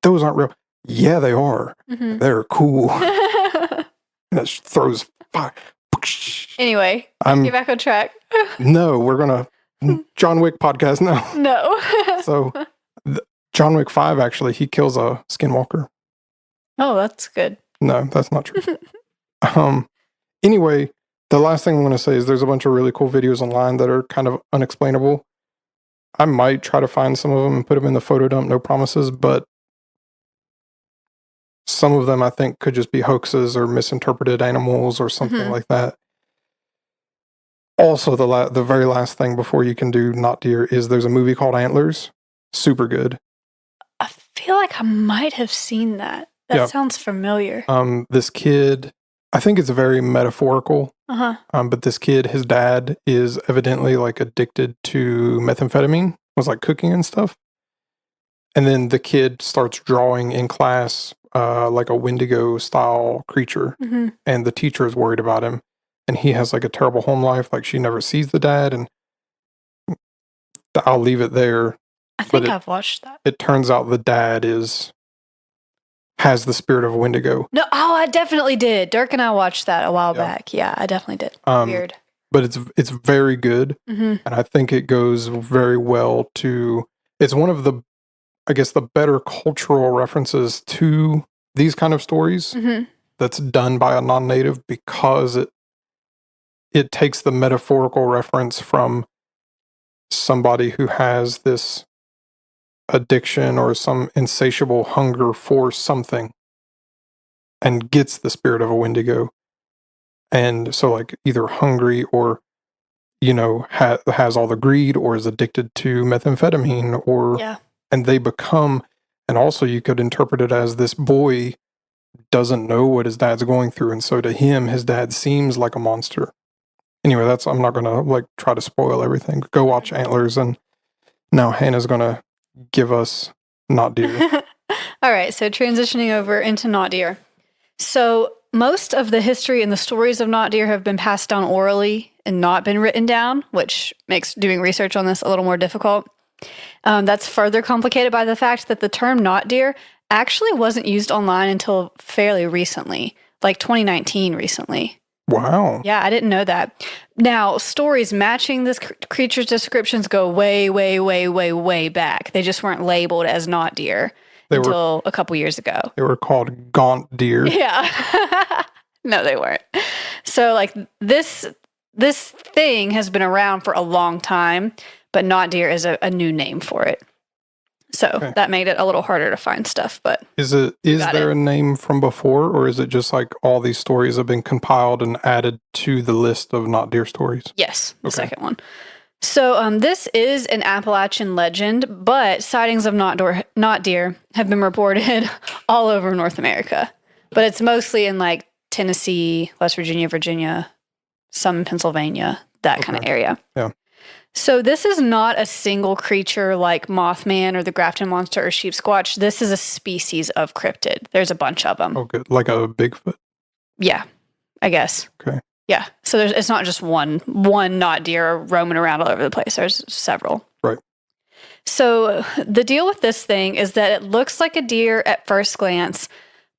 Those aren't real. Yeah, they are. Mhm. They're cool. And it throws fire. Anyway, I'm get back on track. no, we're gonna John Wick podcast now. No. So John Wick 5 actually he kills a Skinwalker. Oh, that's good. No, that's not true. Anyway, the last thing I'm gonna say is there's a bunch of really cool videos online that are kind of unexplainable. I might try to find some of them and put them in the photo dump, no promises, but some of them I think could just be hoaxes or misinterpreted animals or something like that. Also, the very last thing before you can do not deer is there's a movie called Antlers. Super good. I feel like I might have seen that. That sounds familiar. This kid, I think it's very metaphorical. But this kid, his dad is evidently like addicted to methamphetamine, was like cooking and stuff. And then the kid starts drawing in class like a Wendigo style creature. And the teacher is worried about him. And he has like a terrible home life. Like she never sees the dad. And I'll leave it there. I think I've watched that. It turns out the dad has the spirit of a Wendigo. No, I definitely did. Dirk and I watched that a while back. Yeah, I definitely did. Weird. But it's very good. And I think it goes very well to, it's one of the, I guess, the better cultural references to these kind of stories that's done by a non-native, because it takes the metaphorical reference from somebody who has this addiction or some insatiable hunger for something and gets the spirit of a Wendigo. And so like either hungry or, you know, has all the greed or is addicted to methamphetamine or, and they become, and also you could interpret it as this boy doesn't know what his dad's going through. And so to him, his dad seems like a monster. Anyway, I'm not going to like try to spoil everything. Go watch Antlers. And now Hannah's going to give us not deer. All right. So transitioning over into not deer. So most of the history and the stories of not deer have been passed down orally and not been written down, which makes doing research on this a little more difficult. That's further complicated by the fact that the term not deer actually wasn't used online until fairly recently, like 2019 recently. Wow. Yeah, I didn't know that. Now, stories matching this creature's descriptions go way, way, way, way, way back. They just weren't labeled as not deer until a couple years ago. They were called gaunt deer. Yeah. No, they weren't. So, like, this thing has been around for a long time, but not deer is a new name for it. So that made it a little harder to find stuff, but is there a name from before, or is it just like all these stories have been compiled and added to the list of not deer stories? Yes, the second one. So this is an Appalachian legend, but sightings of not deer have been reported all over North America, but it's mostly in like Tennessee, West Virginia, Virginia, some in Pennsylvania, that kind of area. Yeah. So this is not a single creature like Mothman or the Grafton Monster or Sheep Squatch. This is a species of cryptid. There's a bunch of them. Oh, good. Like a Bigfoot? Yeah, I guess. Okay. Yeah. So it's not just one not deer roaming around all over the place. There's several. Right. So the deal with this thing is that it looks like a deer at first glance,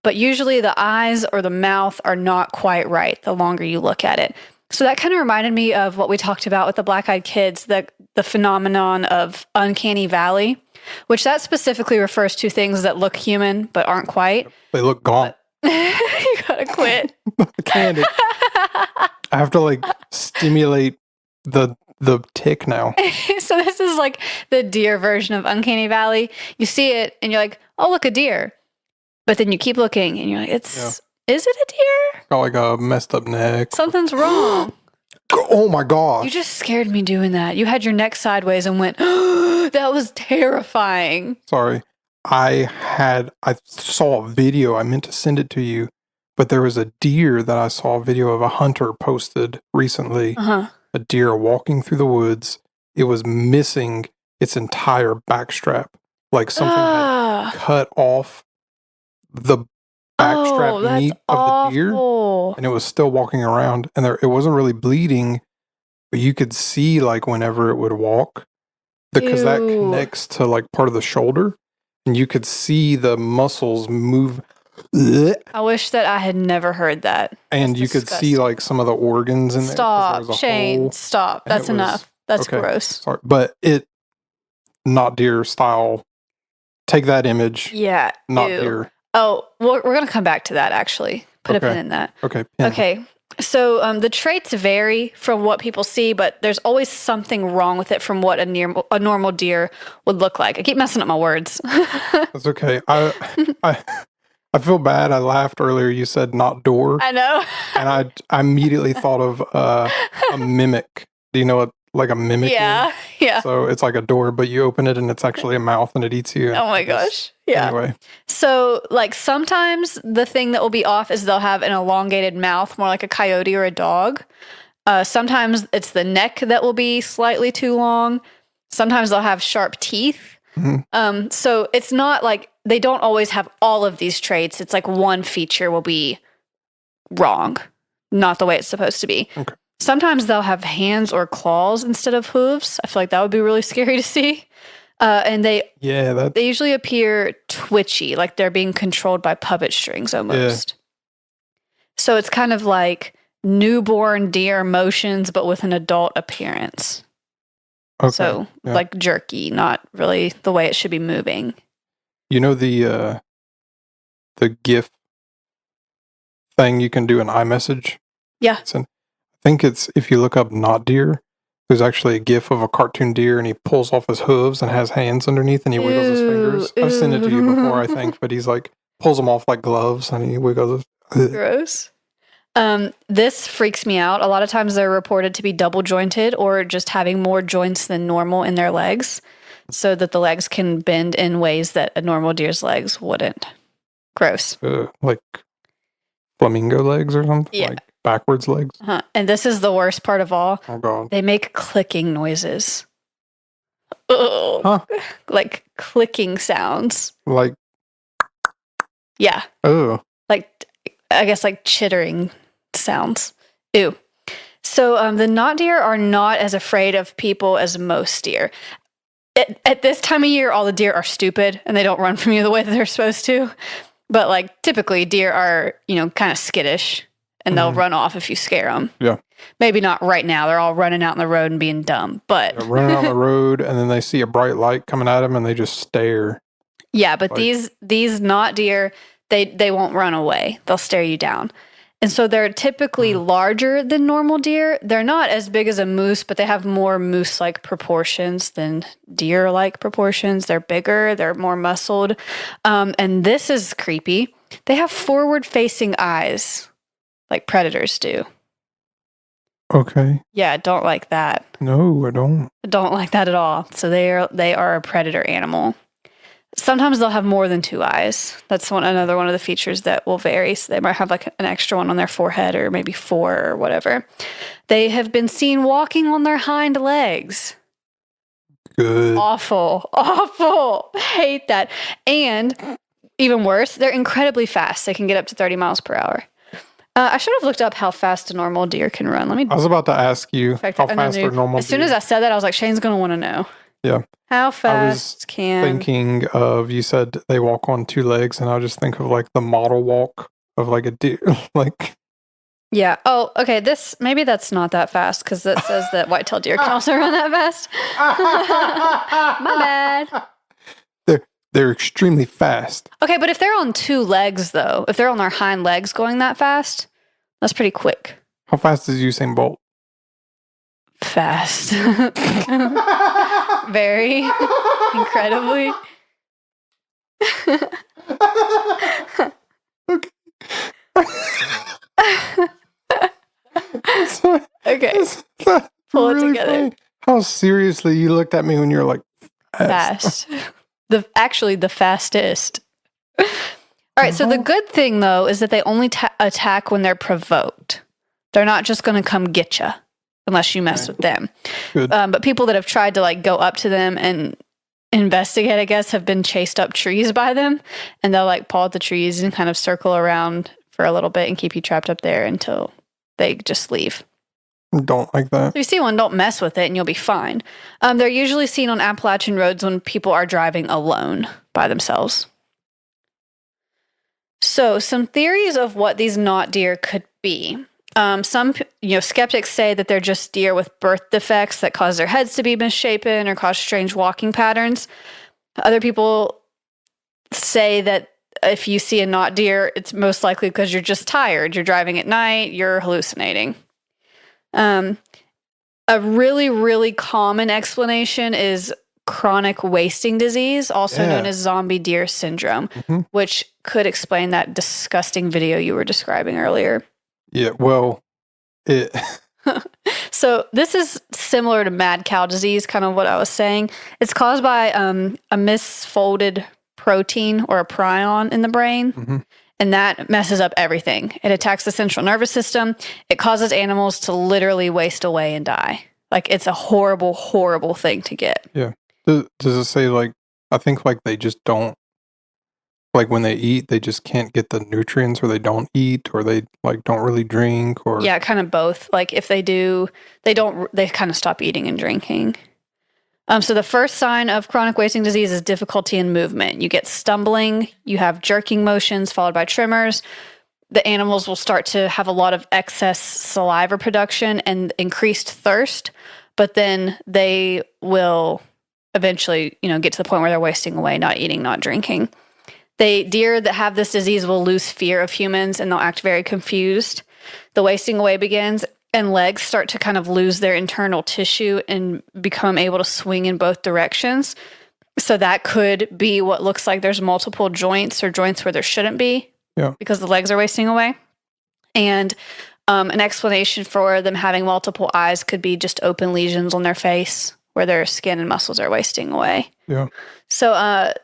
but usually the eyes or the mouth are not quite right the longer you look at it. So that kind of reminded me of what we talked about with the Black-Eyed Kids, the phenomenon of uncanny valley, which that specifically refers to things that look human but aren't quite. They look gaunt. You gotta quit. Candy. I have to like stimulate the tick now. So this is like the deer version of uncanny valley. You see it and you're like, oh, look, a deer. But then you keep looking and you're like, Is it a deer? Got like a messed up neck. Something's wrong. Oh my gosh. You just scared me doing that. You had your neck sideways and went, that was terrifying. Sorry. I saw a video. I meant to send it to you, but there was a deer that I saw a video of a hunter posted recently. Uh-huh. A deer walking through the woods. It was missing its entire backstrap. Like something had cut off the backstrap meat of the deer, and it was still walking around, and it wasn't really bleeding, but you could see like whenever it would walk, because that connects to like part of the shoulder, and you could see the muscles move. I wish that I had never heard that. And you could see like some of the organs in there. Stop, Shane, stop. That's enough. That's gross. Sorry, but not deer style. Take that image. Yeah. Not deer. Oh, we're going to come back to that, actually. Put a pin in that. Okay. Pin. Okay. So the traits vary from what people see, but there's always something wrong with it from what a normal deer would look like. I keep messing up my words. That's okay. I feel bad. I laughed earlier. You said not door. I know. And I immediately thought of a mimic. Do you know what like a mimic is? Yeah. So it's like a door, but you open it and it's actually a mouth and it eats you. Oh my gosh. Yeah. Anyway. So like sometimes the thing that will be off is they'll have an elongated mouth, more like a coyote or a dog. Sometimes it's the neck that will be slightly too long. Sometimes they'll have sharp teeth. Mm-hmm. So it's not like they don't always have all of these traits. It's like one feature will be wrong, not the way it's supposed to be. Okay. Sometimes they'll have hands or claws instead of hooves. I feel like that would be really scary to see. And they usually appear twitchy, like they're being controlled by puppet strings almost. Yeah. So it's kind of like newborn deer motions, but with an adult appearance. Okay. So like jerky, not really the way it should be moving. You know the GIF thing you can do in iMessage? Yeah. I think it's, if you look up not deer, there's actually a GIF of a cartoon deer and he pulls off his hooves and has hands underneath and he wiggles his fingers. I've sent it to you before, I think, but he's like, pulls them off like gloves and he wiggles his. Gross. This freaks me out. A lot of times they're reported to be double jointed or just having more joints than normal in their legs so that the legs can bend in ways that a normal deer's legs wouldn't. Gross. Like flamingo legs or something? Yeah. Like backwards legs? Uh-huh. And this is the worst part of all. Oh, God. They make clicking noises. Ugh. Huh? Like clicking sounds. Like? Yeah. Oh. Like, I guess like chittering sounds. Ew. So the not deer are not as afraid of people as most deer. At this time of year, all the deer are stupid and they don't run from you the way that they're supposed to. But like typically deer are, kind of skittish and they'll run off if you scare them. Yeah. Maybe not right now. They're all running out in the road and being dumb, but they're running on the road and then they see a bright light coming at them and they just stare. Yeah, but like, these not deer, they won't run away. They'll stare you down. And so they're typically larger than normal deer. They're not as big as a moose, but they have more moose-like proportions than deer-like proportions. They're bigger. They're more muscled. And this is creepy. They have forward-facing eyes like predators do. Okay. Yeah, don't like that. No, I don't. Don't like that at all. So they are a predator animal. Sometimes they'll have more than two eyes. That's another one of the features that will vary. So they might have like an extra one on their forehead or maybe four or whatever. They have been seen walking on their hind legs. Good. Awful. Hate that. And even worse, they're incredibly fast. They can get up to 30 miles per hour. I should have looked up how fast a normal deer can run. I was about to ask you how fast are normal deer. As soon as I said that, I was like, Shane's going to want to know. Yeah. How fast thinking of, you said they walk on two legs, and I just think of like the model walk of like a deer. Like. Yeah. Oh, okay. Maybe that's not that fast because it says that white-tailed deer can also run that fast. My bad. They're extremely fast. Okay, but if they're on two legs, though, if they're on their hind legs going that fast, that's pretty quick. How fast is Usain Bolt? Fast. Very. Incredibly. Okay. Okay. Pull it together. Funny. How seriously you looked at me when you were like, fast. Actually the fastest. All right, so the good thing, though, is that they only attack when they're provoked. They're not just going to come get you unless you mess with them. Good. But people that have tried to like go up to them and investigate, I guess, have been chased up trees by them, and they'll like paw at the trees and kind of circle around for a little bit and keep you trapped up there until they just leave. Don't like that. So you see one, don't mess with it, and you'll be fine. They're usually seen on Appalachian roads when people are driving alone by themselves. So some theories of what these not deer could be. Some skeptics say that they're just deer with birth defects that cause their heads to be misshapen or cause strange walking patterns. Other people say that if you see a not deer, it's most likely because you're just tired. You're driving at night, you're hallucinating. A really, really common explanation is chronic wasting disease, also known as zombie deer syndrome, which could explain that disgusting video you were describing earlier. Yeah, well, So this is similar to mad cow disease, kind of what I was saying. It's caused by a misfolded protein or a prion in the brain. And that messes up everything. It attacks the central nervous system. It causes animals to literally waste away and die. Like, it's a horrible, horrible thing to get. Yeah. Does it say, like, I think, like, they just don't, like, when they eat, they just can't get the nutrients, or they don't eat, or they, like, don't really drink, or... Yeah, kind of both. Like, if they do, they kind of stop eating and drinking. So the first sign of chronic wasting disease is difficulty in movement. You get stumbling, you have jerking motions followed by tremors. The animals will start to have a lot of excess saliva production and increased thirst, but then they will eventually, get to the point where they're wasting away, not eating, not drinking. Deer that have this disease will lose fear of humans and they'll act very confused. The wasting away begins, and legs start to kind of lose their internal tissue and become able to swing in both directions. So that could be what looks like there's multiple joints or joints where there shouldn't be because the legs are wasting away. And an explanation for them having multiple eyes could be just open lesions on their face where their skin and muscles are wasting away. Yeah. So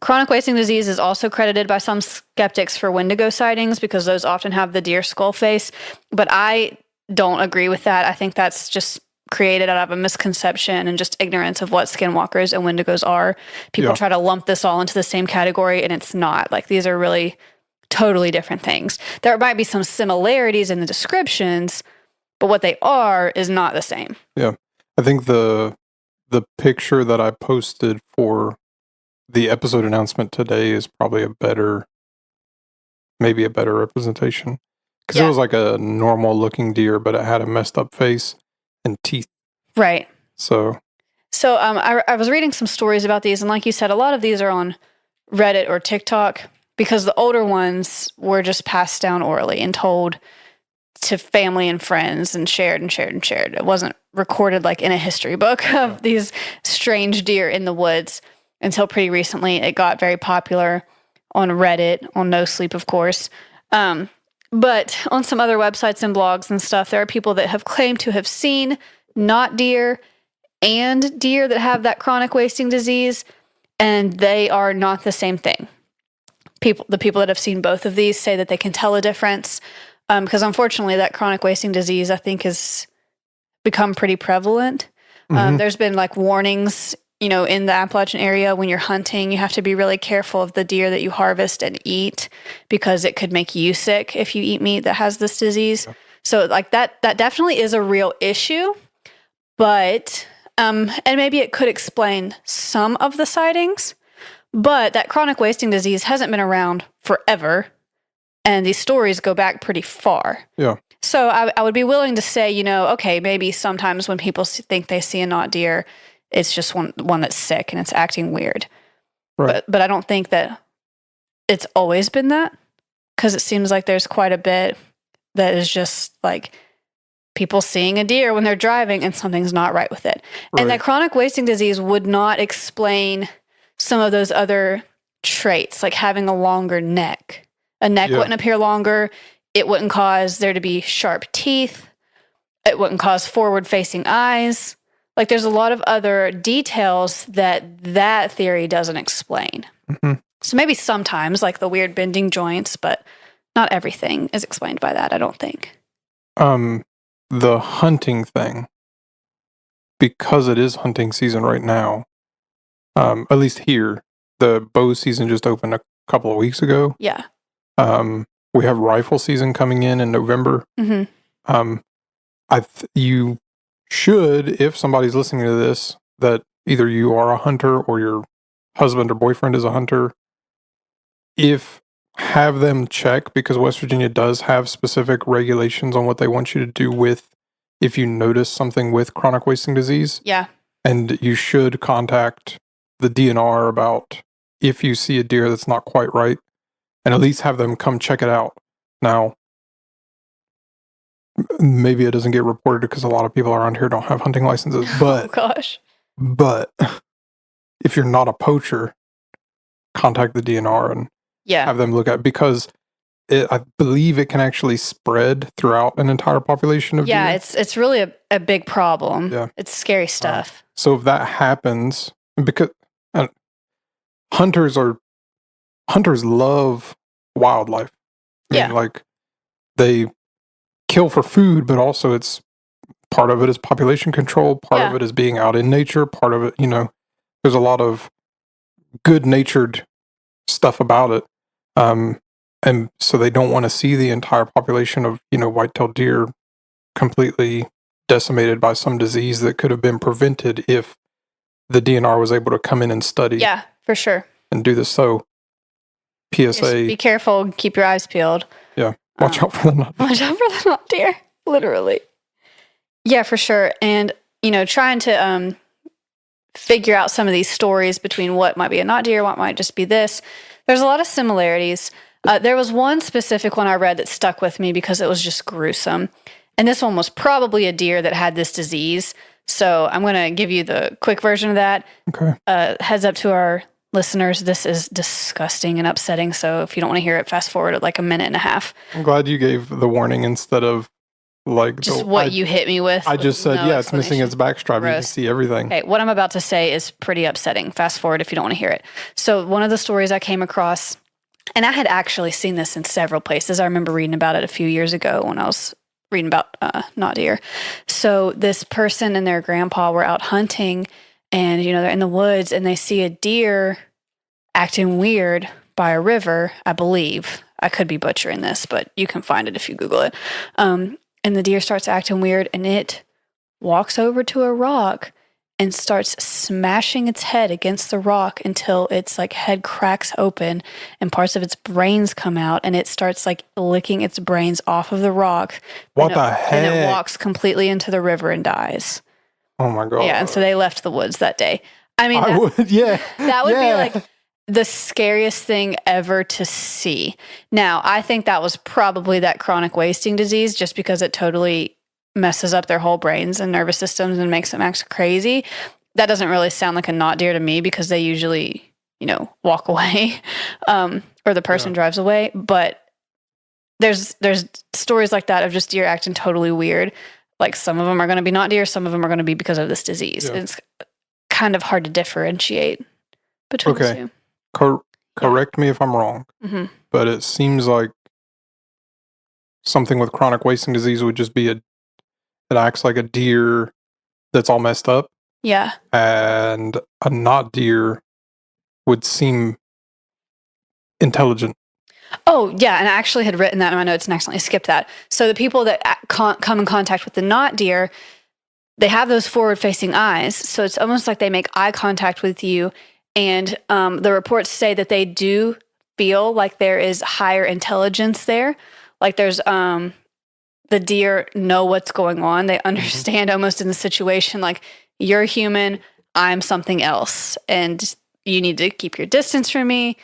chronic wasting disease is also credited by some skeptics for Wendigo sightings because those often have the deer skull face. But I don't agree with that. I think that's just created out of a misconception and just ignorance of what skinwalkers and wendigos are. People try to lump this all into the same category, and it's not. Like, these are really totally different things. There might be some similarities in the descriptions, but what they are is not the same. Yeah. I think the picture that I posted for the episode announcement today is probably maybe a better representation. Because it was like a normal looking deer, but it had a messed up face and teeth. Right. So I was reading some stories about these, and like you said, a lot of these are on Reddit or TikTok because the older ones were just passed down orally and told to family and friends and shared and shared and shared. It wasn't recorded like in a history book of these strange deer in the woods until pretty recently. It got very popular on Reddit, on No Sleep, of course. But on some other websites and blogs and stuff, there are people that have claimed to have seen not deer and deer that have that chronic wasting disease, and they are not the same thing. The people that have seen both of these say that they can tell a difference, because unfortunately that chronic wasting disease, I think, has become pretty prevalent. There's been like warnings, in the Appalachian area when you're hunting, you have to be really careful of the deer that you harvest and eat because it could make you sick if you eat meat that has this disease. Yeah. So like that definitely is a real issue, but, and maybe it could explain some of the sightings, but that chronic wasting disease hasn't been around forever. And these stories go back pretty far. Yeah. So I would be willing to say, okay, maybe sometimes when people think they see a not deer, it's just one that's sick and it's acting weird. Right. But I don't think that it's always been that, because it seems like there's quite a bit that is just like people seeing a deer when they're driving and something's not right with it. Right. And that chronic wasting disease would not explain some of those other traits, like having a longer neck. A neck wouldn't appear longer. It wouldn't cause there to be sharp teeth. It wouldn't cause forward-facing eyes. Like, there's a lot of other details that theory doesn't explain. Mm-hmm. So maybe sometimes, like the weird bending joints, but not everything is explained by that, I don't think. The hunting thing, because it is hunting season right now, at least here, the bow season just opened a couple of weeks ago. Yeah. We have rifle season coming in November. Mm-hmm. You should, if somebody's listening to this, that either you are a hunter or your husband or boyfriend is a hunter, have them check, because West Virginia does have specific regulations on what they want you to do with if you notice something with chronic wasting disease. Yeah. And you should contact the DNR about if you see a deer that's not quite right, and at least have them come check it out. Now, maybe it doesn't get reported because a lot of people around here don't have hunting licenses, but Oh, gosh. But if you're not a poacher, contact the DNR and have them look at, because I believe it can actually spread throughout an entire population of deer. It's really a big problem. Yeah. It's scary stuff. So if that happens, because hunters love wildlife. I mean, like, they kill for food, but also it's part of it is population control, part of it is being out in nature, part of it, there's a lot of good natured stuff about it. And so they don't want to see the entire population of, white-tailed deer completely decimated by some disease that could have been prevented if the DNR was able to come in and study. Yeah, for sure. And do this. So, PSA. Just be careful. Keep your eyes peeled. Yeah. Watch out for the knot deer. Watch out for the knot deer. Literally. Yeah, for sure. And, trying to figure out some of these stories between what might be a knot deer, what might just be this. There's a lot of similarities. There was one specific one I read that stuck with me because it was just gruesome. And this one was probably a deer that had this disease. So I'm going to give you the quick version of that. Okay. Heads up to our listeners, this is disgusting and upsetting. So if you don't want to hear it, fast forward at like a minute and a half. I'm glad you gave the warning instead of like just what you hit me with. I just said, it's missing its backstrap. You can see everything. Okay, what I'm about to say is pretty upsetting. Fast forward if you don't want to hear it. So one of the stories I came across, and I had actually seen this in several places. I remember reading about it a few years ago when I was reading about knot deer. So this person and their grandpa were out hunting, and they're in the woods, and they see a deer acting weird by a river, I believe. I could be butchering this, but you can find it if you Google it. And the deer starts acting weird, and it walks over to a rock and starts smashing its head against the rock until its like head cracks open and parts of its brains come out, and it starts like licking its brains off of the rock. What the heck? And it walks completely into the river and dies. Oh my God. Yeah, and so they left the woods that day. I mean, that would be like the scariest thing ever to see. Now, I think that was probably that chronic wasting disease, just because it totally messes up their whole brains and nervous systems and makes them act crazy. That doesn't really sound like a knot deer to me, because they usually, walk away, or the person drives away. But there's stories like that of just deer acting totally weird. Like, some of them are going to be knot deer, some of them are going to be because of this disease. Yeah. It's kind of hard to differentiate between the two. Correct me if I'm wrong, but it seems like something with chronic wasting disease would just be it acts like a deer that's all messed up. Yeah. And a knot deer would seem intelligent. Oh, yeah. And I actually had written that in my notes and accidentally skipped that. So the people that come in contact with the knot deer, they have those forward-facing eyes. So it's almost like they make eye contact with you. And the reports say that they do feel like there is higher intelligence there. Like there's the deer know what's going on. They understand almost in the situation, like, you're human, I'm something else, and you need to keep your distance from me.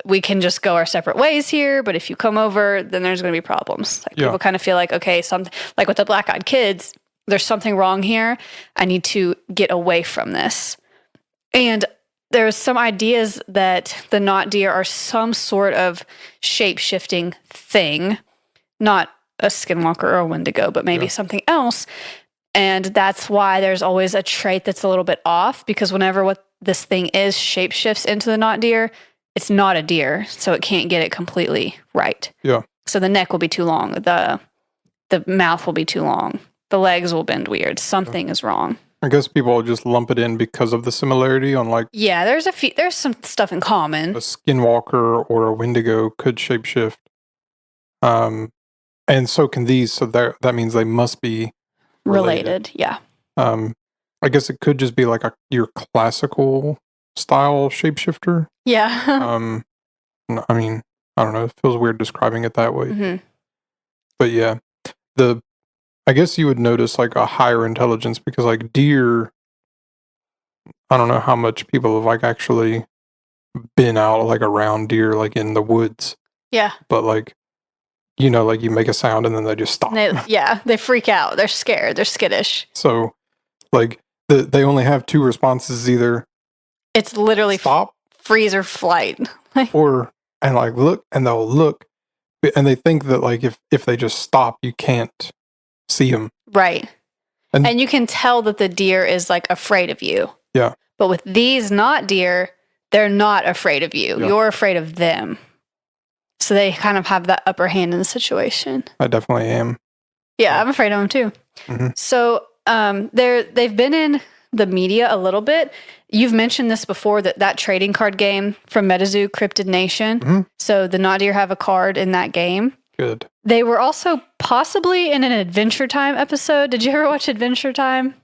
We can just go our separate ways here, but if you come over, then there's going to be problems. Like, people kind of feel like, okay, something like with the black-eyed kids, there's something wrong here. I need to get away from this. And there's some ideas that the knot deer are some sort of shape-shifting thing, not a Skinwalker or a Wendigo, but maybe something else. And that's why there's always a trait that's a little bit off, because whenever what this thing is shapeshifts into the not deer, it's not a deer, so it can't get it completely right. Yeah. So the neck will be too long, the mouth will be too long, the legs will bend weird. Something is wrong. I guess people will just lump it in because of the similarity on like there's some stuff in common. a Skinwalker or a Wendigo could shapeshift. And so can these, so that means they must be Related. Yeah. I guess it could just be like your classical style shapeshifter. Yeah. I mean, I don't know. It feels weird describing it that way. Mm-hmm. But yeah, I guess you would notice like a higher intelligence because like deer, I don't know how much people have like actually been out like around deer like in the woods. Yeah. But like, you know, like you make a sound and then they just stop. They freak out. They're scared. They're skittish. So like they only have two responses, either it's literally stop, freeze, or flight. and they'll look and they think that like if they just stop, you can't see them. Right. And you can tell that the deer is like afraid of you. Yeah. But with these not deer, they're not afraid of you. Yeah. You're afraid of them. So they kind of have that upper hand in the situation. I definitely am. Yeah, I'm afraid of them too. Mm-hmm. So they've been in the media a little bit. You've mentioned this before, that trading card game from MetaZoo, Cryptid Nation. Mm-hmm. So the not deer have a card in that game. Good. They were also possibly in an Adventure Time episode. Did you ever watch Adventure Time?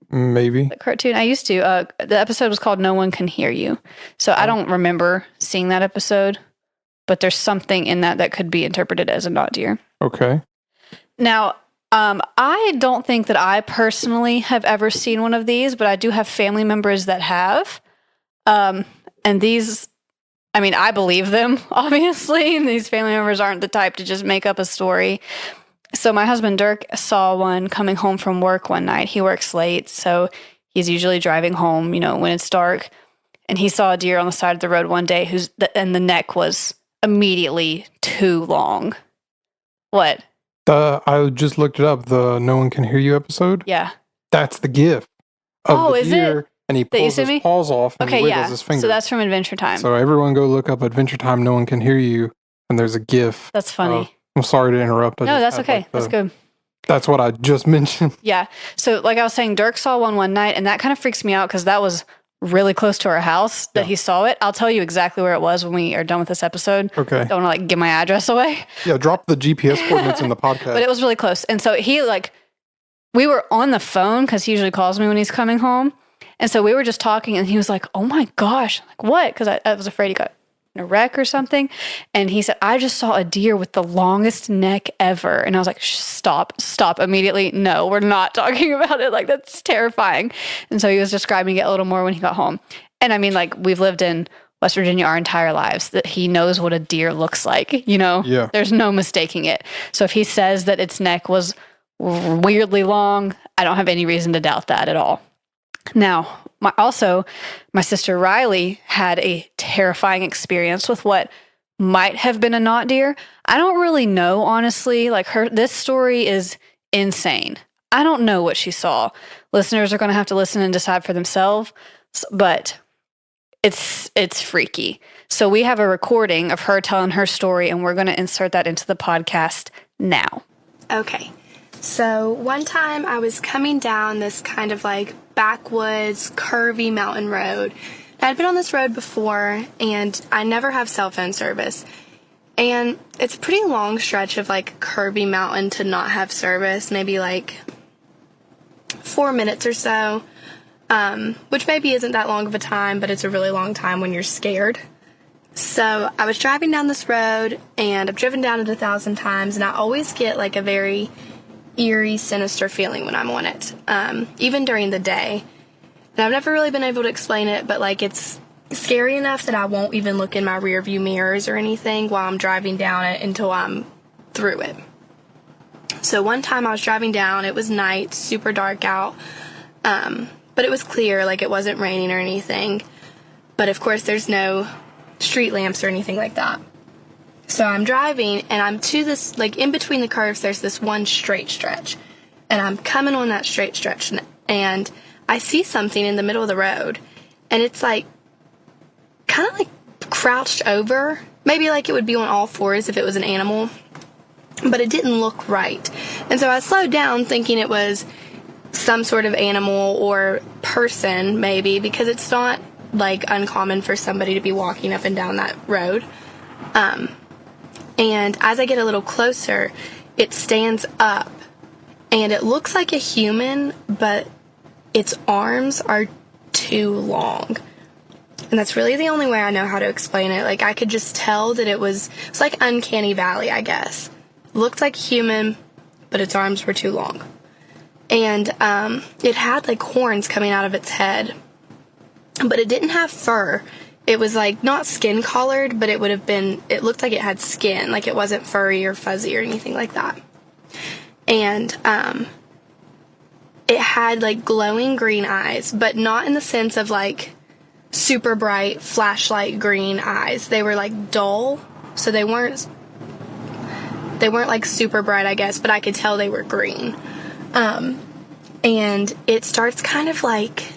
Maybe. The cartoon. I used to. The episode was called No One Can Hear You. So I don't remember seeing that episode. But there's something in that could be interpreted as a not deer. Okay. Now, I don't think that I personally have ever seen one of these, but I do have family members that have. And these, I mean, I believe them, obviously. And these family members aren't the type to just make up a story. So my husband, Dirk, saw one coming home from work one night. He works late, so he's usually driving home, when it's dark. And he saw a deer on the side of the road one day and the neck was immediately too long. What? I just looked it up. The No One Can Hear You episode. Yeah. That's the gif of the deer, and he pulls his paws off and he wiggles his fingers. So that's from Adventure Time. So everyone go look up Adventure Time, No One Can Hear You, and there's a gif. That's funny. I'm sorry to interrupt. No, that's okay. That's good. That's what I just mentioned. Yeah. So like I was saying, Dirk saw one night, and that kind of freaks me out because that was really close to our house that he saw it. I'll tell you exactly where it was when we are done with this episode. Okay. Don't want to give my address away. Yeah, drop the GPS coordinates in the podcast. But it was really close. And so we were on the phone because he usually calls me when he's coming home. And so we were just talking and he was like, oh my gosh, like what? Because I was afraid he got in a wreck or something. And he said, I just saw a deer with the longest neck ever. And I was like, stop immediately. No, we're not talking about it. Like, that's terrifying. And so he was describing it a little more when he got home. And I mean, like, we've lived in West Virginia our entire lives, that he knows what a deer looks like, Yeah. There's no mistaking it. So if he says that its neck was weirdly long, I don't have any reason to doubt that at all. Now, my sister Riley had a terrifying experience with what might have been a not deer. I don't really know, honestly. Like this story is insane. I don't know what she saw. Listeners are going to have to listen and decide for themselves, but it's freaky. So we have a recording of her telling her story, and we're going to insert that into the podcast now. Okay. So one time I was coming down this kind of like backwoods, curvy mountain road. I'd been on this road before, and I never have cell phone service. And it's a pretty long stretch of like curvy mountain to not have service, maybe like 4 minutes or so, which maybe isn't that long of a time, but it's a really long time when you're scared. So I was driving down this road, and I've driven down it 1,000 times, and I always get like a very eerie, sinister feeling when I'm on it, even during the day. And I've never really been able to explain it, but like it's scary enough that I won't even look in my rear view mirrors or anything while I'm driving down it until I'm through it. So one time I was driving down, it was night, super dark out, but it was clear, like it wasn't raining or anything. But of course there's no street lamps or anything like that. So I'm driving, and I'm to this, like, in between the curves, there's this one straight stretch. And I'm coming on that straight stretch, and I see something in the middle of the road. And it's, like, kind of, like, crouched over. Maybe, like, it would be on all fours if it was an animal. But it didn't look right. And so I slowed down, thinking it was some sort of animal or person, maybe, because it's not, like, uncommon for somebody to be walking up and down that road. And as I get a little closer, it stands up, and it looks like a human, but its arms are too long. And that's really the only way I know how to explain it. Like, I could just tell that it's like Uncanny Valley, I guess. Looked like human, but its arms were too long. And it had, like, horns coming out of its head. But it didn't have fur. It was, like, not skin colored, but it looked like it had skin. Like, it wasn't furry or fuzzy or anything like that. And it had, like, glowing green eyes, but not in the sense of, like, super bright flashlight green eyes. They were, like, dull, so they weren't like super bright, I guess, but I could tell they were green. And it starts kind of like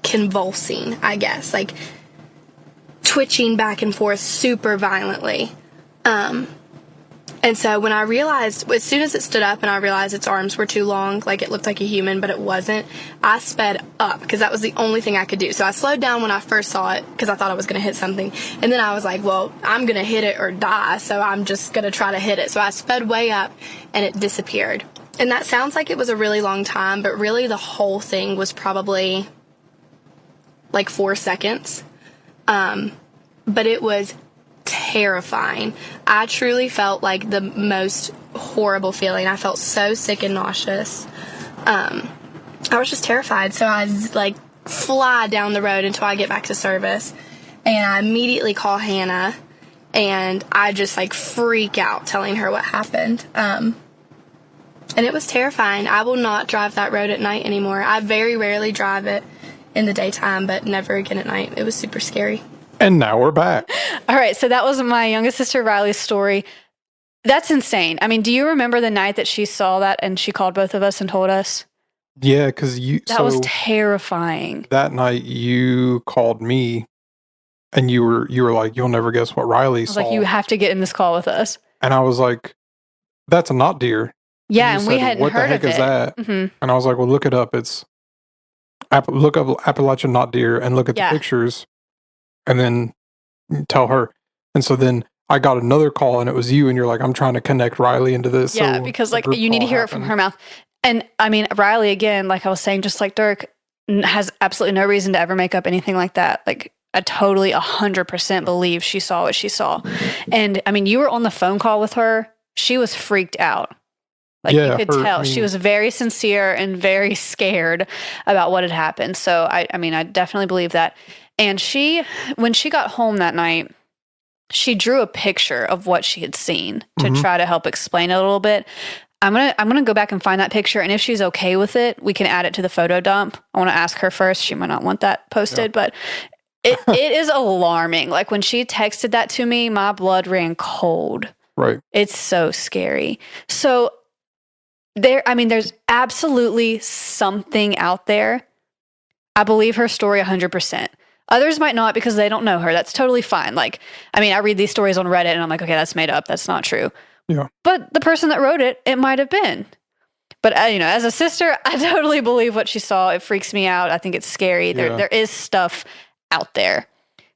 convulsing, I guess, like twitching back and forth super violently. And so when I realized, as soon as it stood up and I realized its arms were too long, like it looked like a human, but it wasn't, I sped up because that was the only thing I could do. So I slowed down when I first saw it because I thought I was going to hit something. And then I was like, well, I'm going to hit it or die, so I'm just going to try to hit it. So I sped way up and it disappeared. And that sounds like it was a really long time, but really the whole thing was probably like 4 seconds. But it was terrifying. I truly felt like the most horrible feeling. I felt so sick and nauseous. I was just terrified. So I like fly down the road until I get back to service, and I immediately call Hannah, and I just like freak out telling her what happened. And it was terrifying. I will not drive that road at night anymore. I very rarely drive it in the daytime, but never again at night. It was super scary. And now we're back. All right, so that was my youngest sister Riley's story. That's insane. I mean, do you remember the night that she saw that and she called both of us and told us? Yeah, because that was terrifying. That night you called me and you were like, you'll never guess what Riley saw. Like, you have to get in this call with us. And I was like, that's a knot deer. Yeah, and we hadn't heard of it. What the heck is that? Mm-hmm. And I was like, well, look it up. Look up Appalachian knot deer and look at the pictures. And then tell her. And so then I got another call and it was you, and you're like, I'm trying to connect Riley into this. Yeah, so because like you need to hear it from her mouth. And I mean, Riley, again, like I was saying, just like Dirk, has absolutely no reason to ever make up anything like that. Like, I totally 100% believe she saw what she saw. And I mean, you were on the phone call with her. She was freaked out. Like, you could tell. She was very sincere and very scared about what had happened. So I mean, I definitely believe that. And when she got home that night, she drew a picture of what she had seen to try to help explain it a little bit. I'm gonna go back and find that picture, and if she's okay with it, we can add it to the photo dump. I want to ask her first. She might not want that posted, but it is alarming. Like, when she texted that to me, my blood ran cold. Right. It's so scary. So there's absolutely something out there. I believe her story 100%. Others might not because they don't know her. That's totally fine. Like, I mean, I read these stories on Reddit and I'm like, okay, that's made up. That's not true. Yeah. But the person that wrote it, it might have been. But, as a sister, I totally believe what she saw. It freaks me out. I think it's scary. There is stuff out there.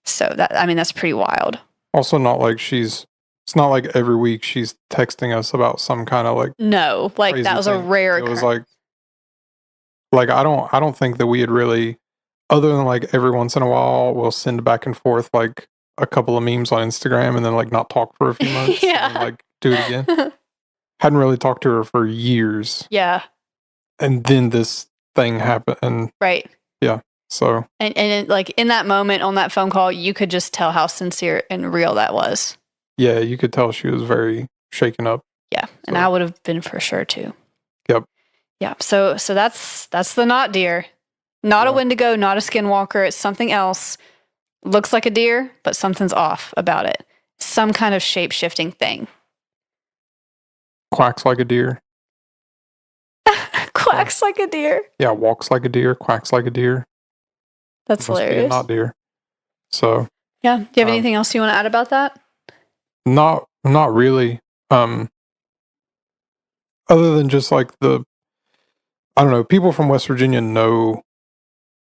So that's pretty wild. Also, it's not like every week she's texting us about some kind of like. No, like that was a rare occurrence. It was like I don't think that we had really, other than like every once in a while, we'll send back and forth like a couple of memes on Instagram and then like not talk for a few months. Yeah. And then, like, do it again. Hadn't really talked to her for years. Yeah. And then this thing happened. And right. Yeah. So. And like in that moment on that phone call, you could just tell how sincere and real that was. Yeah, you could tell she was very shaken up. Yeah. And I would have been for sure too. Yep. Yeah. So that's the knot deer. Not a Wendigo, not a Skinwalker. It's something else. Looks like a deer, but something's off about it. some kind of shape-shifting thing. Quacks like a deer. Quacks like a deer. Yeah, walks like a deer, quacks like a deer. That's Must be a hilarious. not deer. So Yeah. Do you have anything else you want to add about that? not really. Other than just like I don't know, people from West Virginia know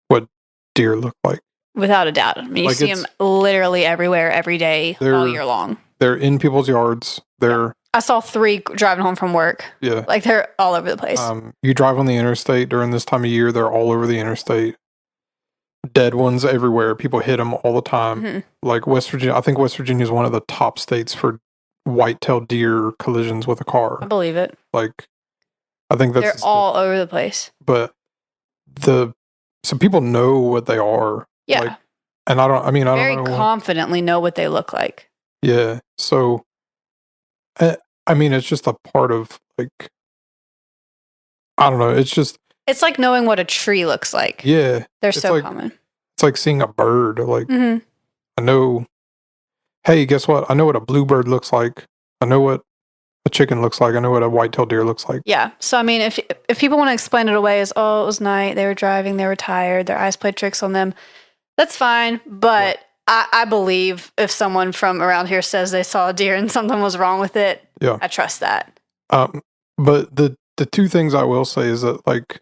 what deer look like. Without a doubt. I mean, you Like, see them literally everywhere, every day, all year long. They're in people's yards. I saw 3 driving home from work. Yeah. Like, they're all over the place. You drive on the interstate during this time of year, they're all over the interstate. Dead ones everywhere. People hit them all the time. Mm-hmm. Like West Virginia, I think West Virginia is one of the top states for white-tailed deer collisions with a car. I believe it. Like, I think that's... They're all over the place. But so people know what they are. Yeah. Like, and I don't know. Very confidently know what they look like. Yeah. So, I mean, it's just a part of, like, I don't know. It's just... It's like knowing what a tree looks like. Yeah. They're so common. It's like seeing a bird. Like, Mm-hmm. I know, hey, guess what? I know what a bluebird looks like. I know what a chicken looks like. I know what a white-tailed deer looks like. Yeah. So, I mean, if people want to explain it away as, oh, it was night, they were driving, they were tired, their eyes played tricks on them, that's fine. But I believe if someone from around here says they saw a deer and something was wrong with it, I trust that. But the 2 things I will say is that, like,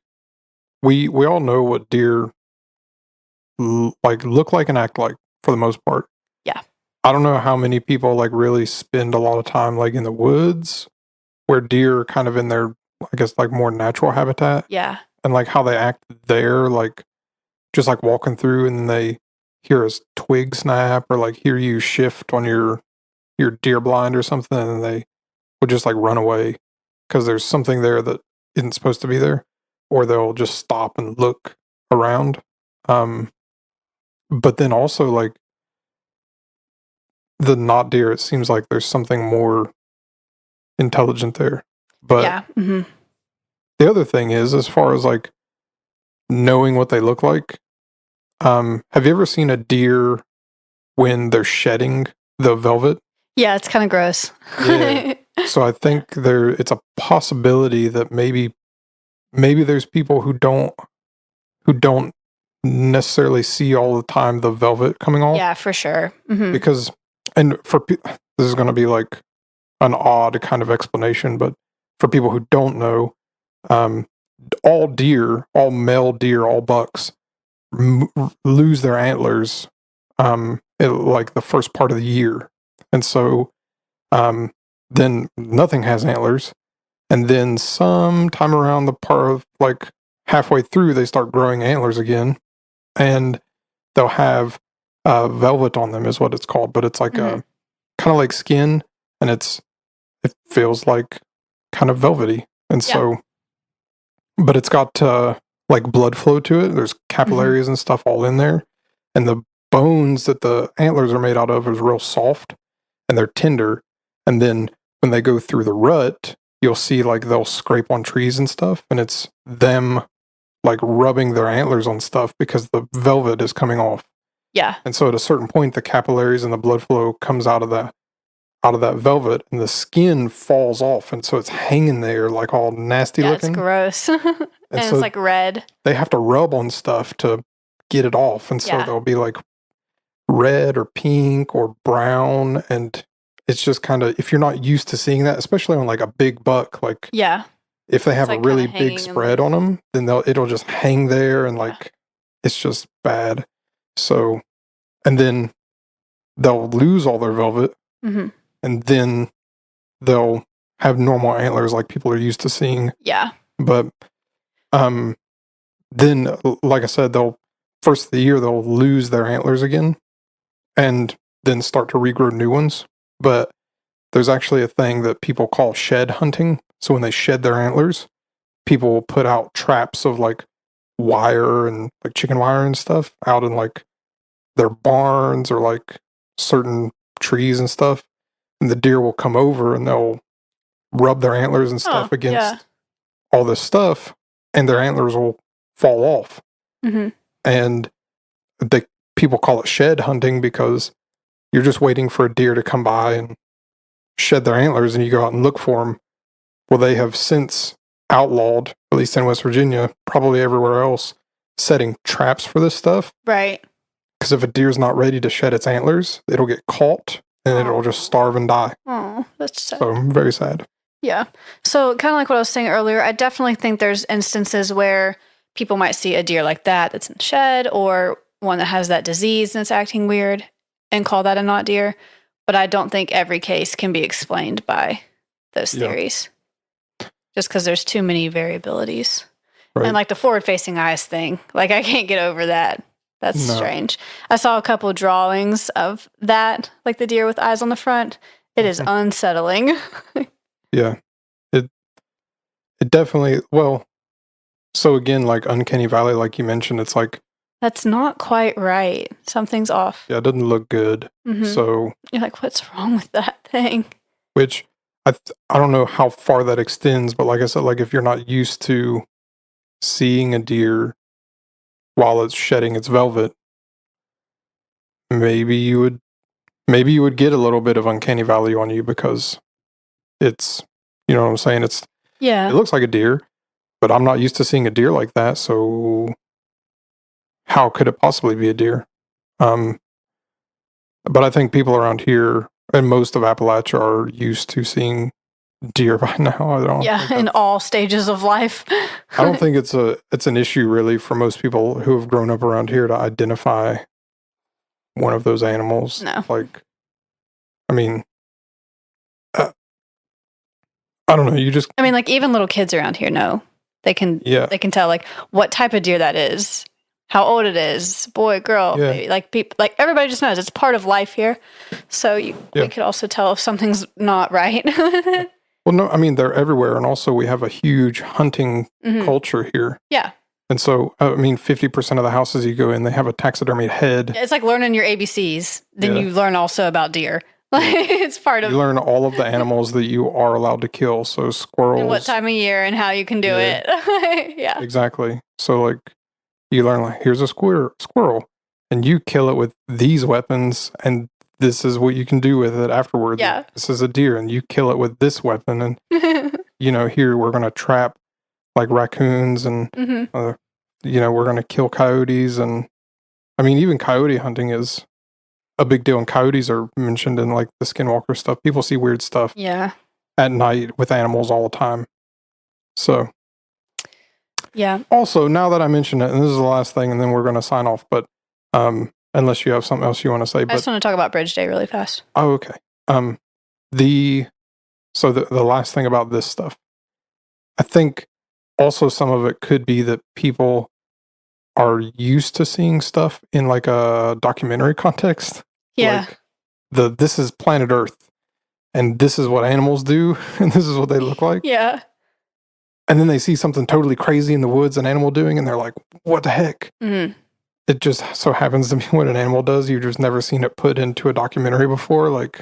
we all know what deer look like and act like for the most part. Yeah. I don't know how many people like really spend a lot of time like in the woods where deer are kind of in their, I guess, like more natural habitat. Yeah. And like how they act there, like just like walking through and they hear a twig snap or like hear you shift on your deer blind or something, and they will just like run away because there's something there that isn't supposed to be there, or they'll just stop and look around. But then also like the not deer, it seems like there's something more intelligent there. But yeah. Mm-hmm. The other thing is, as far as like knowing what they look like, have you ever seen a deer when they're shedding the velvet? Yeah, it's kind of gross. Yeah. So I think it's a possibility that maybe there's people who don't necessarily see all the time the velvet coming off. Yeah, for sure. Mm-hmm. Because, and this is going to be like an odd kind of explanation, but for people who don't know, all male deer, all bucks lose their antlers like the first part of the year. And so then nothing has antlers. And then sometime around the part of like halfway through, they start growing antlers again. And they'll have velvet on them is what it's called. But it's like a kind of like skin, and it feels like kind of velvety. And so, but it's got like blood flow to it. There's capillaries and stuff all in there. And the bones that the antlers are made out of is real soft and they're tender. And then when they go through the rut, you'll see like they'll scrape on trees and stuff. And it's them like rubbing their antlers on stuff because the velvet is coming off. Yeah. And so at a certain point, the capillaries and the blood flow comes out of that velvet, and the skin falls off, and so it's hanging there like all nasty looking. It's gross. and so it's like red. They have to rub on stuff to get it off, and so they'll be like red or pink or brown, and it's just kind of, if you're not used to seeing that, especially on like a big buck, like if they have a really big spread on them, then it'll just hang there, and like it's just bad. So, and then they'll lose all their velvet. Mm-hmm. And then they'll have normal antlers like people are used to seeing. Yeah. But then, like I said, first of the year, they'll lose their antlers again and then start to regrow new ones. But there's actually a thing that people call shed hunting. So when they shed their antlers, people will put out traps of like wire and like chicken wire and stuff out in like their barns or like certain trees and stuff. And the deer will come over and they'll rub their antlers and stuff against all this stuff, and their antlers will fall off. Mm-hmm. And people call it shed hunting because you're just waiting for a deer to come by and shed their antlers, and you go out and look for them. Well, they have since outlawed, at least in West Virginia, probably everywhere else, setting traps for this stuff. Right. Because if a deer's not ready to shed its antlers, it'll get caught and it'll just starve and die. Oh, that's sad. So very sad. Yeah. So kind of like what I was saying earlier, I definitely think there's instances where people might see a deer like that that's in the shed, or one that has that disease and it's acting weird, and call that a not deer. But I don't think every case can be explained by those theories. Just because there's too many variabilities. Right. And like the forward-facing eyes thing, like I can't get over that. That's strange. I saw a couple drawings of that, like the deer with eyes on the front. It is unsettling. Yeah. It definitely, well, so again, like Uncanny Valley, like you mentioned, it's like, that's not quite right. Something's off. Yeah, it doesn't look good. Mm-hmm. So you're like, what's wrong with that thing? Which I don't know how far that extends, but like I said, like if you're not used to seeing a deer while it's shedding its velvet, maybe you would get a little bit of Uncanny Valley on you, because it's, you know what I'm saying? It looks like a deer, but I'm not used to seeing a deer like that. So how could it possibly be a deer? But I think people around here and most of Appalachia are used to seeing deer by now. In all stages of life. I don't think it's an issue really for most people who have grown up around here to identify one of those animals. No. Like, I mean, I don't know. like even little kids around here know. They can tell like what type of deer that is, how old it is, boy, girl, baby. Like people, like everybody just knows it's part of life here. So we could also tell if something's not right. Well, no, I mean, they're everywhere. And also we have a huge hunting culture here. Yeah. And so, 50% of the houses you go in, they have a taxidermied head. It's like learning your ABCs. Then you learn also about deer. Like it's part of. You learn all of the animals that you are allowed to kill. So squirrels. And what time of year and how you can do it. Yeah. Exactly. So like you learn like, here's a squirrel and you kill it with these weapons, and this is what you can do with it afterwards. Yeah. This is a deer and you kill it with this weapon. And, here we're going to trap like raccoons and, we're going to kill coyotes. And even coyote hunting is a big deal. And coyotes are mentioned in like the Skinwalker stuff. People see weird stuff at night with animals all the time. So. Yeah. Also, now that I mention it, and this is the last thing, and then we're going to sign off, but unless you have something else you want to say. I just want to talk about Bridge Day really fast. Oh, okay. The last thing about this stuff, I think also some of it could be that people are used to seeing stuff in like a documentary context. Yeah. Like this is planet Earth, and this is what animals do, and this is what they look like. Yeah. And then they see something totally crazy in the woods, an animal doing, and they're like, what the heck? Mm-hmm. It just so happens to be what an animal does. You've just never seen it put into a documentary before. Like,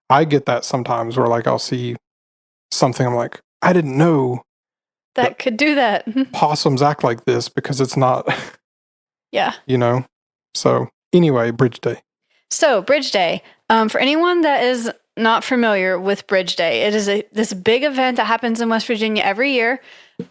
I get that sometimes where like I'll see something, I'm like, I didn't know that could do that. Possums act like this, because it's not. Yeah. So anyway, Bridge Day. So Bridge Day, for anyone that is not familiar with Bridge Day, it is this big event that happens in West Virginia every year.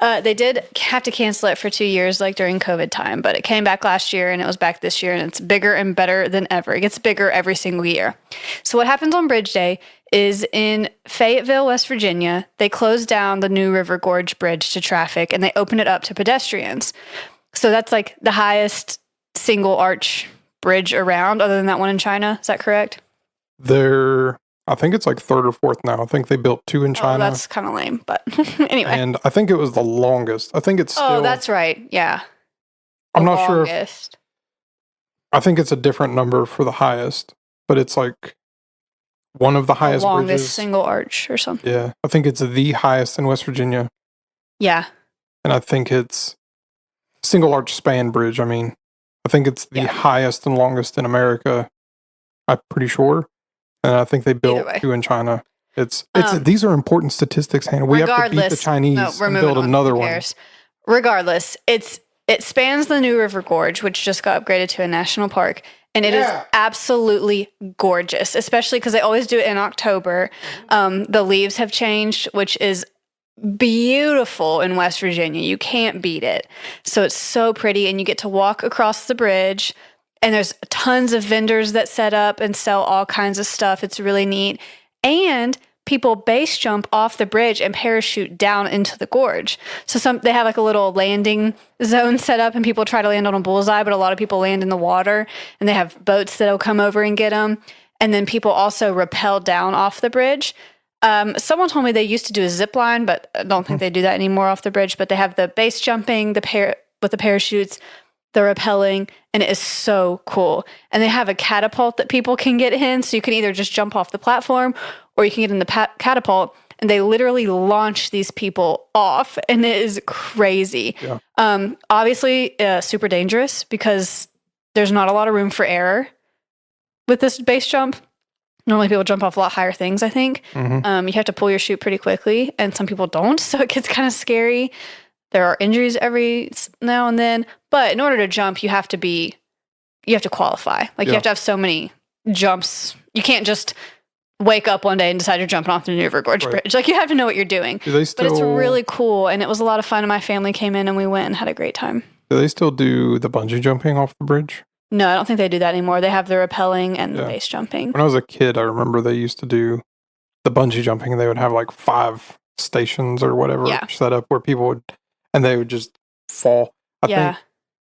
They did have to cancel it for 2 years, like during COVID time, but it came back last year and it was back this year, and it's bigger and better than ever. It gets bigger every single year. So what happens on Bridge Day is in Fayetteville, West Virginia, they close down the New River Gorge Bridge to traffic and they open it up to pedestrians. So that's like the highest single arch bridge around, other than that one in China. Is that correct? I think it's like third or fourth now. I think they built 2 in China. Oh, that's kind of lame, but anyway. And I think it was the longest. I think it's still. Oh, that's right. Yeah. I'm not sure. I think it's a different number for the highest, but it's like one of the highest longest bridges. Single arch or something. Yeah. I think it's the highest in West Virginia. Yeah. And I think it's single arch span bridge. I think it's the highest and longest in America. I'm pretty sure. And I think they built 2 in China. These are important statistics, Hannah. We have to beat the Chinese and build another one. Regardless, it spans the New River Gorge, which just got upgraded to a national park, and it is absolutely gorgeous, especially because they always do it in October. The leaves have changed, which is beautiful in West Virginia. You can't beat it. So it's so pretty, and you get to walk across the bridge, and there's tons of vendors that set up and sell all kinds of stuff. It's really neat. And people base jump off the bridge and parachute down into the gorge. So they have like a little landing zone set up, and people try to land on a bullseye, but a lot of people land in the water, and they have boats that'll come over and get them. And then people also rappel down off the bridge. Someone told me they used to do a zip line, but I don't think they do that anymore off the bridge. But they have the base jumping, with the parachutes, the rappelling, and it is so cool. And they have a catapult that people can get in, so you can either just jump off the platform or you can get in the catapult, and they literally launch these people off, and it is crazy. Yeah. Obviously, super dangerous because there's not a lot of room for error with this base jump. Normally people jump off a lot higher things, I think. You have to pull your chute pretty quickly, and some people don't, so it gets kind of scary. There are injuries every now and then, but in order to jump, you have to qualify. Like, you have to have so many jumps. You can't just wake up one day and decide you're jumping off the New Gorge Bridge. Like, you have to know what you're doing. But it's really cool, and it was a lot of fun, and my family came in, and we went and had a great time. Do they still do the bungee jumping off the bridge? No, I don't think they do that anymore. They have the rappelling and the base jumping. When I was a kid, I remember they used to do the bungee jumping, and they would have like 5 stations or whatever set up where people would, and they would just fall. I think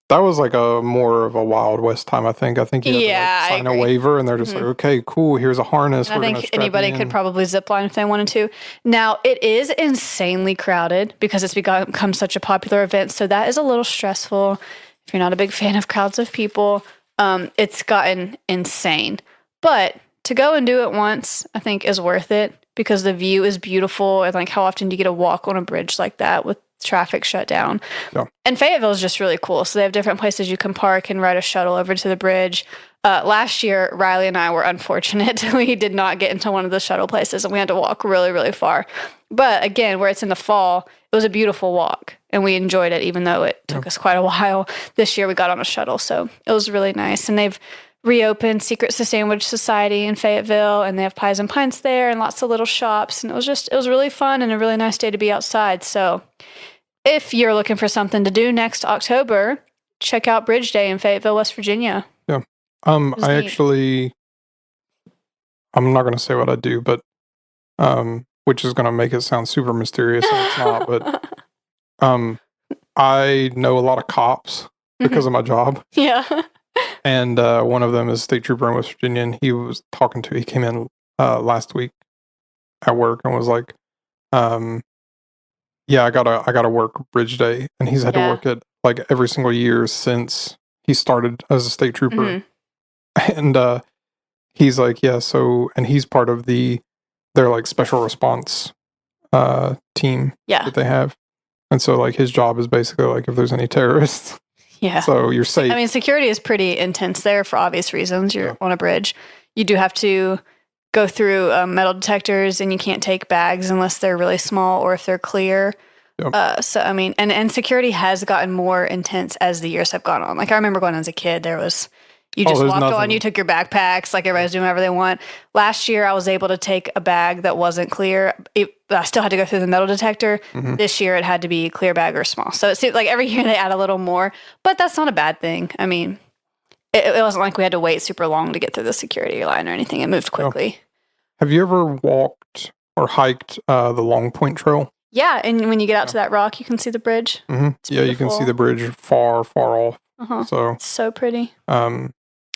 that was like more of a Wild West time. I think you had to like sign a waiver, and they're just like, okay, cool, here's a harness. I think anybody could probably zip line if they wanted to. Now, it is insanely crowded because it's become such a popular event, so that is a little stressful. If you're not a big fan of crowds of people, it's gotten insane. But to go and do it once, I think, is worth it because the view is beautiful, and like, how often do you get to walk on a bridge like that with traffic shut down? Yeah. And Fayetteville is just really cool. So they have different places you can park and ride a shuttle over to the bridge. Last year, Riley and I were unfortunate. We did not get into one of the shuttle places, and we had to walk really, really far. But again, where it's in the fall, it was a beautiful walk, and we enjoyed it, even though it took us quite a while. This year, we got on a shuttle, so it was really nice. And they've reopened Secrets to Sandwich Society in Fayetteville, and they have Pies and Pints there and lots of little shops. And it was really fun and a really nice day to be outside. So if you're looking for something to do next October, check out Bridge Day in Fayetteville, West Virginia. Yeah. I'm not going to say what I do, but, which is going to make it sound super mysterious, and it's not, but, I know a lot of cops because of my job. Yeah. And, one of them is a state trooper in West Virginia, and he came in, last week at work and was like, yeah, I gotta work Bridge Day, and he's had to work it like every single year since he started as a state trooper. And he's like, yeah, so, and he's part of their like special response team that they have. And so like his job is basically like if there's any terrorists. Yeah. So you're safe. I mean, security is pretty intense there for obvious reasons. You're on a bridge. You do have to go through metal detectors, and you can't take bags unless they're really small or if they're clear. Yep. So, I mean, and security has gotten more intense as the years have gone on. Like, I remember going as a kid, you just walked on, you took your backpacks, like everybody's doing whatever they want. Last year, I was able to take a bag that wasn't clear. I still had to go through the metal detector. This year, it had to be clear bag or small. So it seems like every year they add a little more, but that's not a bad thing. I mean, it wasn't like we had to wait super long to get through the security line or anything. It moved quickly. Have you ever walked or hiked the Long Point Trail? Yeah, and when you get out to that rock, you can see the bridge. Yeah, you can see the bridge far, far off. So it's so pretty.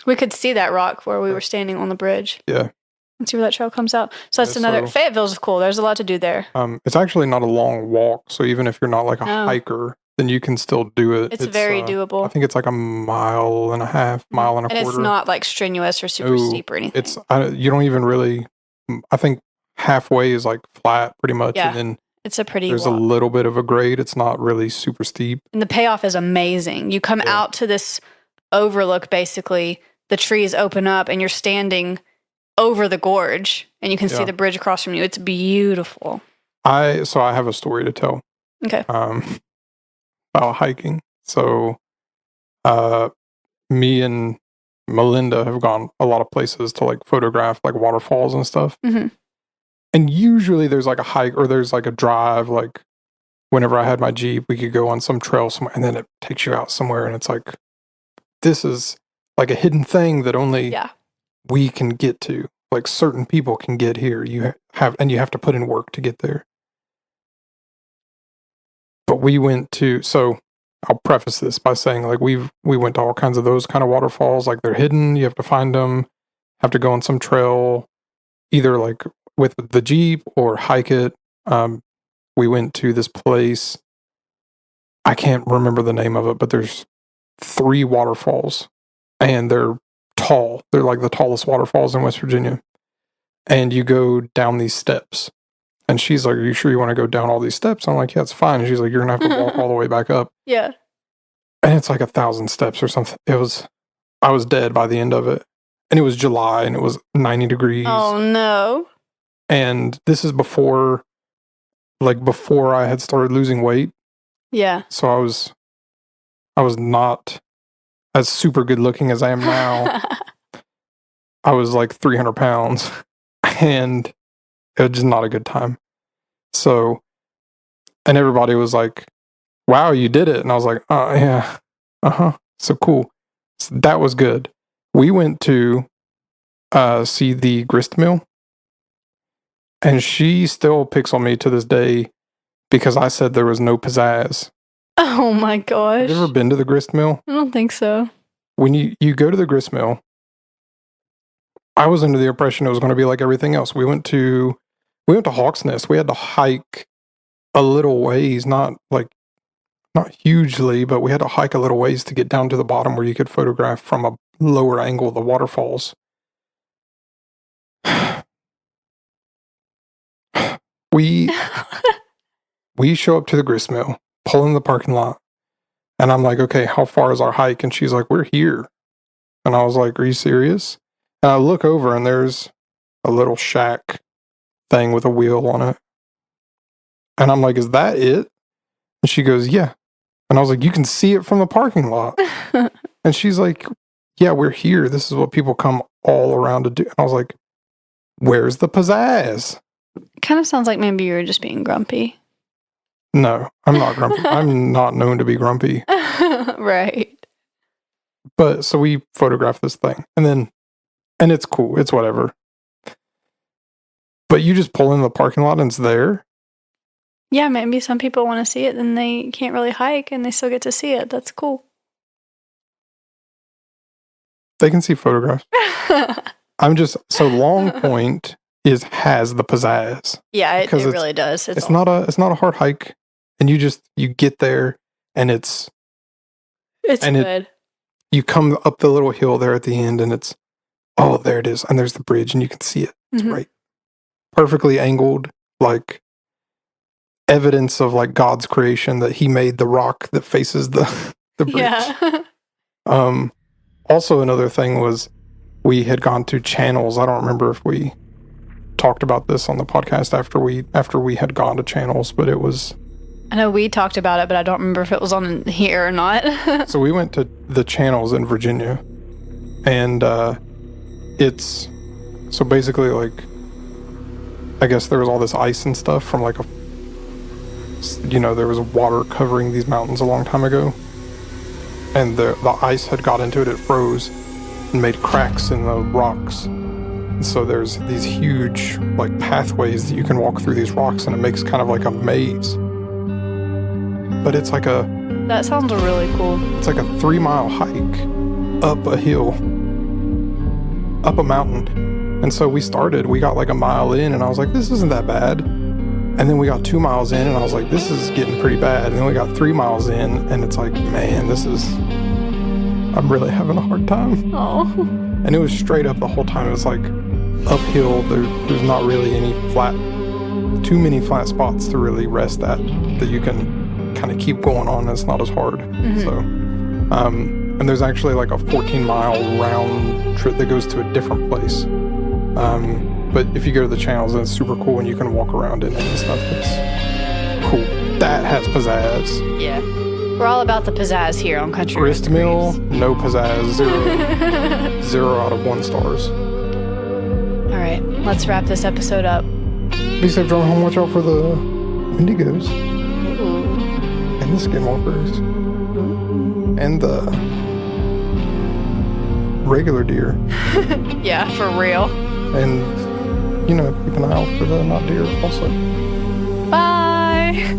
We could see that rock where we were standing on the bridge. Yeah. And see where that trail comes out. So that's another. Fayetteville's cool. There's a lot to do there. It's actually not a long walk. So even if you're not like a hiker, then you can still do it. It's very doable. I think it's like a mile and a half, mile and a quarter. And it's not like strenuous or super steep or anything. You don't even really, I think halfway is like flat pretty much. Yeah. And then it's a pretty there's a little bit of a grade. It's not really super steep. And the payoff is amazing. You come out to this overlook, basically. The trees open up and you're standing over the gorge and you can see the bridge across from you. It's beautiful. I have a story to tell. Okay. About hiking. So, me and Melinda have gone a lot of places to like photograph like waterfalls and stuff. Mm-hmm. And usually there's like a hike or there's like a drive. Like whenever I had my Jeep, we could go on some trail somewhere, and then it takes you out somewhere, and it's like, this is like a hidden thing that only we can get to. Like certain people can get here. You have to put in work to get there. But we went to, so I'll preface this by saying like we went to all kinds of those kind of waterfalls. Like they're hidden. You have to find them. Have to go on some trail, either like with the Jeep or hike it. We went to this place. I can't remember the name of it, but there's 3 waterfalls, and they're tall. They're like the tallest waterfalls in West Virginia. And you go down these steps. And she's like, "Are you sure you want to go down all these steps?" I'm like, "Yeah, it's fine." And she's like, "You're going to have to walk all the way back up." Yeah. And it's like 1,000 steps or something. I was dead by the end of it. And it was July, and it was 90 degrees. Oh, no. And this is before I had started losing weight. Yeah. So I was not as super good looking as I am now. I was like 300 pounds, and it was just not a good time. So, and everybody was like, "Wow, you did it." And I was like, "Oh, yeah. Uh-huh. So cool." So that was good. We went to see the grist mill, and she still picks on me to this day because I said there was no pizzazz. Oh my gosh. Have you ever been to the grist mill? I don't think so. When you go to the grist mill, I was under the impression it was going to be like everything else. We went to Hawk's Nest. We had to hike a little ways, not hugely, but we had to hike a little ways to get down to the bottom where you could photograph from a lower angle the waterfalls. We show up to the grist mill, pull in the parking lot, and I'm like, "Okay, how far is our hike?" And she's like, "We're here." And I was like, "Are you serious?" And I look over, and there's a little shack thing with a wheel on it. And I'm like, "Is that it?" And she goes, "Yeah." And I was like, "You can see it from the parking lot." And she's like, "Yeah, we're here. This is what people come all around to do." And I was like, "Where's the pizzazz?" Kind of sounds like maybe you were just being grumpy. No, I'm not grumpy. I'm not known to be grumpy. Right. But so we photographed this thing, and it's cool. It's whatever. But you just pull in the parking lot and it's there. Yeah, maybe some people want to see it and they can't really hike and they still get to see it. That's cool. They can see photographs. So Long Point has the pizzazz. Yeah, it really does. It's not a hard hike, and you get there, and it's good. You come up the little hill there at the end, and there it is, and there's the bridge, and you can see it. It's right, perfectly angled, like evidence of like God's creation that He made the rock that faces the bridge. Yeah. Also, another thing was we had gone to Channels. I don't remember if we talked about this on the podcast after we had gone to Channels, but it was. I know we talked about it, but I don't remember if it was on here or not. So we went to the Channels in Virginia, and it's so basically like, I guess there was all this ice and stuff from like there was water covering these mountains a long time ago, and the ice had got into it. It froze and made cracks in the rocks. And so there's these huge like pathways that you can walk through these rocks, and it makes kind of like a maze. But it's like that sounds really cool. It's like a 3-mile hike up a hill, up a mountain. And so we got like a mile in, and I was like, this isn't that bad. And then we got 2 miles in, and I was like, this is getting pretty bad. And then we got 3 miles in, and it's like, man, I'm really having a hard time. Oh. And it was straight up the whole time. It was like uphill. There's not really too many flat spots to really rest at that you can kind of keep going on. It's not as hard. So, and there's actually like a 14-mile round trip that goes to a different place. But if you go to the Channels, then it's super cool, and you can walk around in it and stuff. It's cool. That has pizzazz. Yeah. We're all about the pizzazz here on Country Grist Road Mill, Degrees. no pizzazz, 0. 0 out of 1 stars. All right, let's wrap this episode up. Be safe, driving home. Watch out for the Wendigos. Ooh. And the Skinwalkers. Ooh. And the regular deer. Yeah, for real. And, you know, keep an eye out for the not deer also. Bye.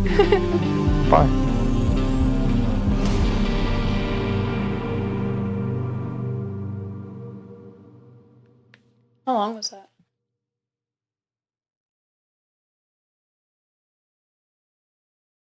Bye. How long was that?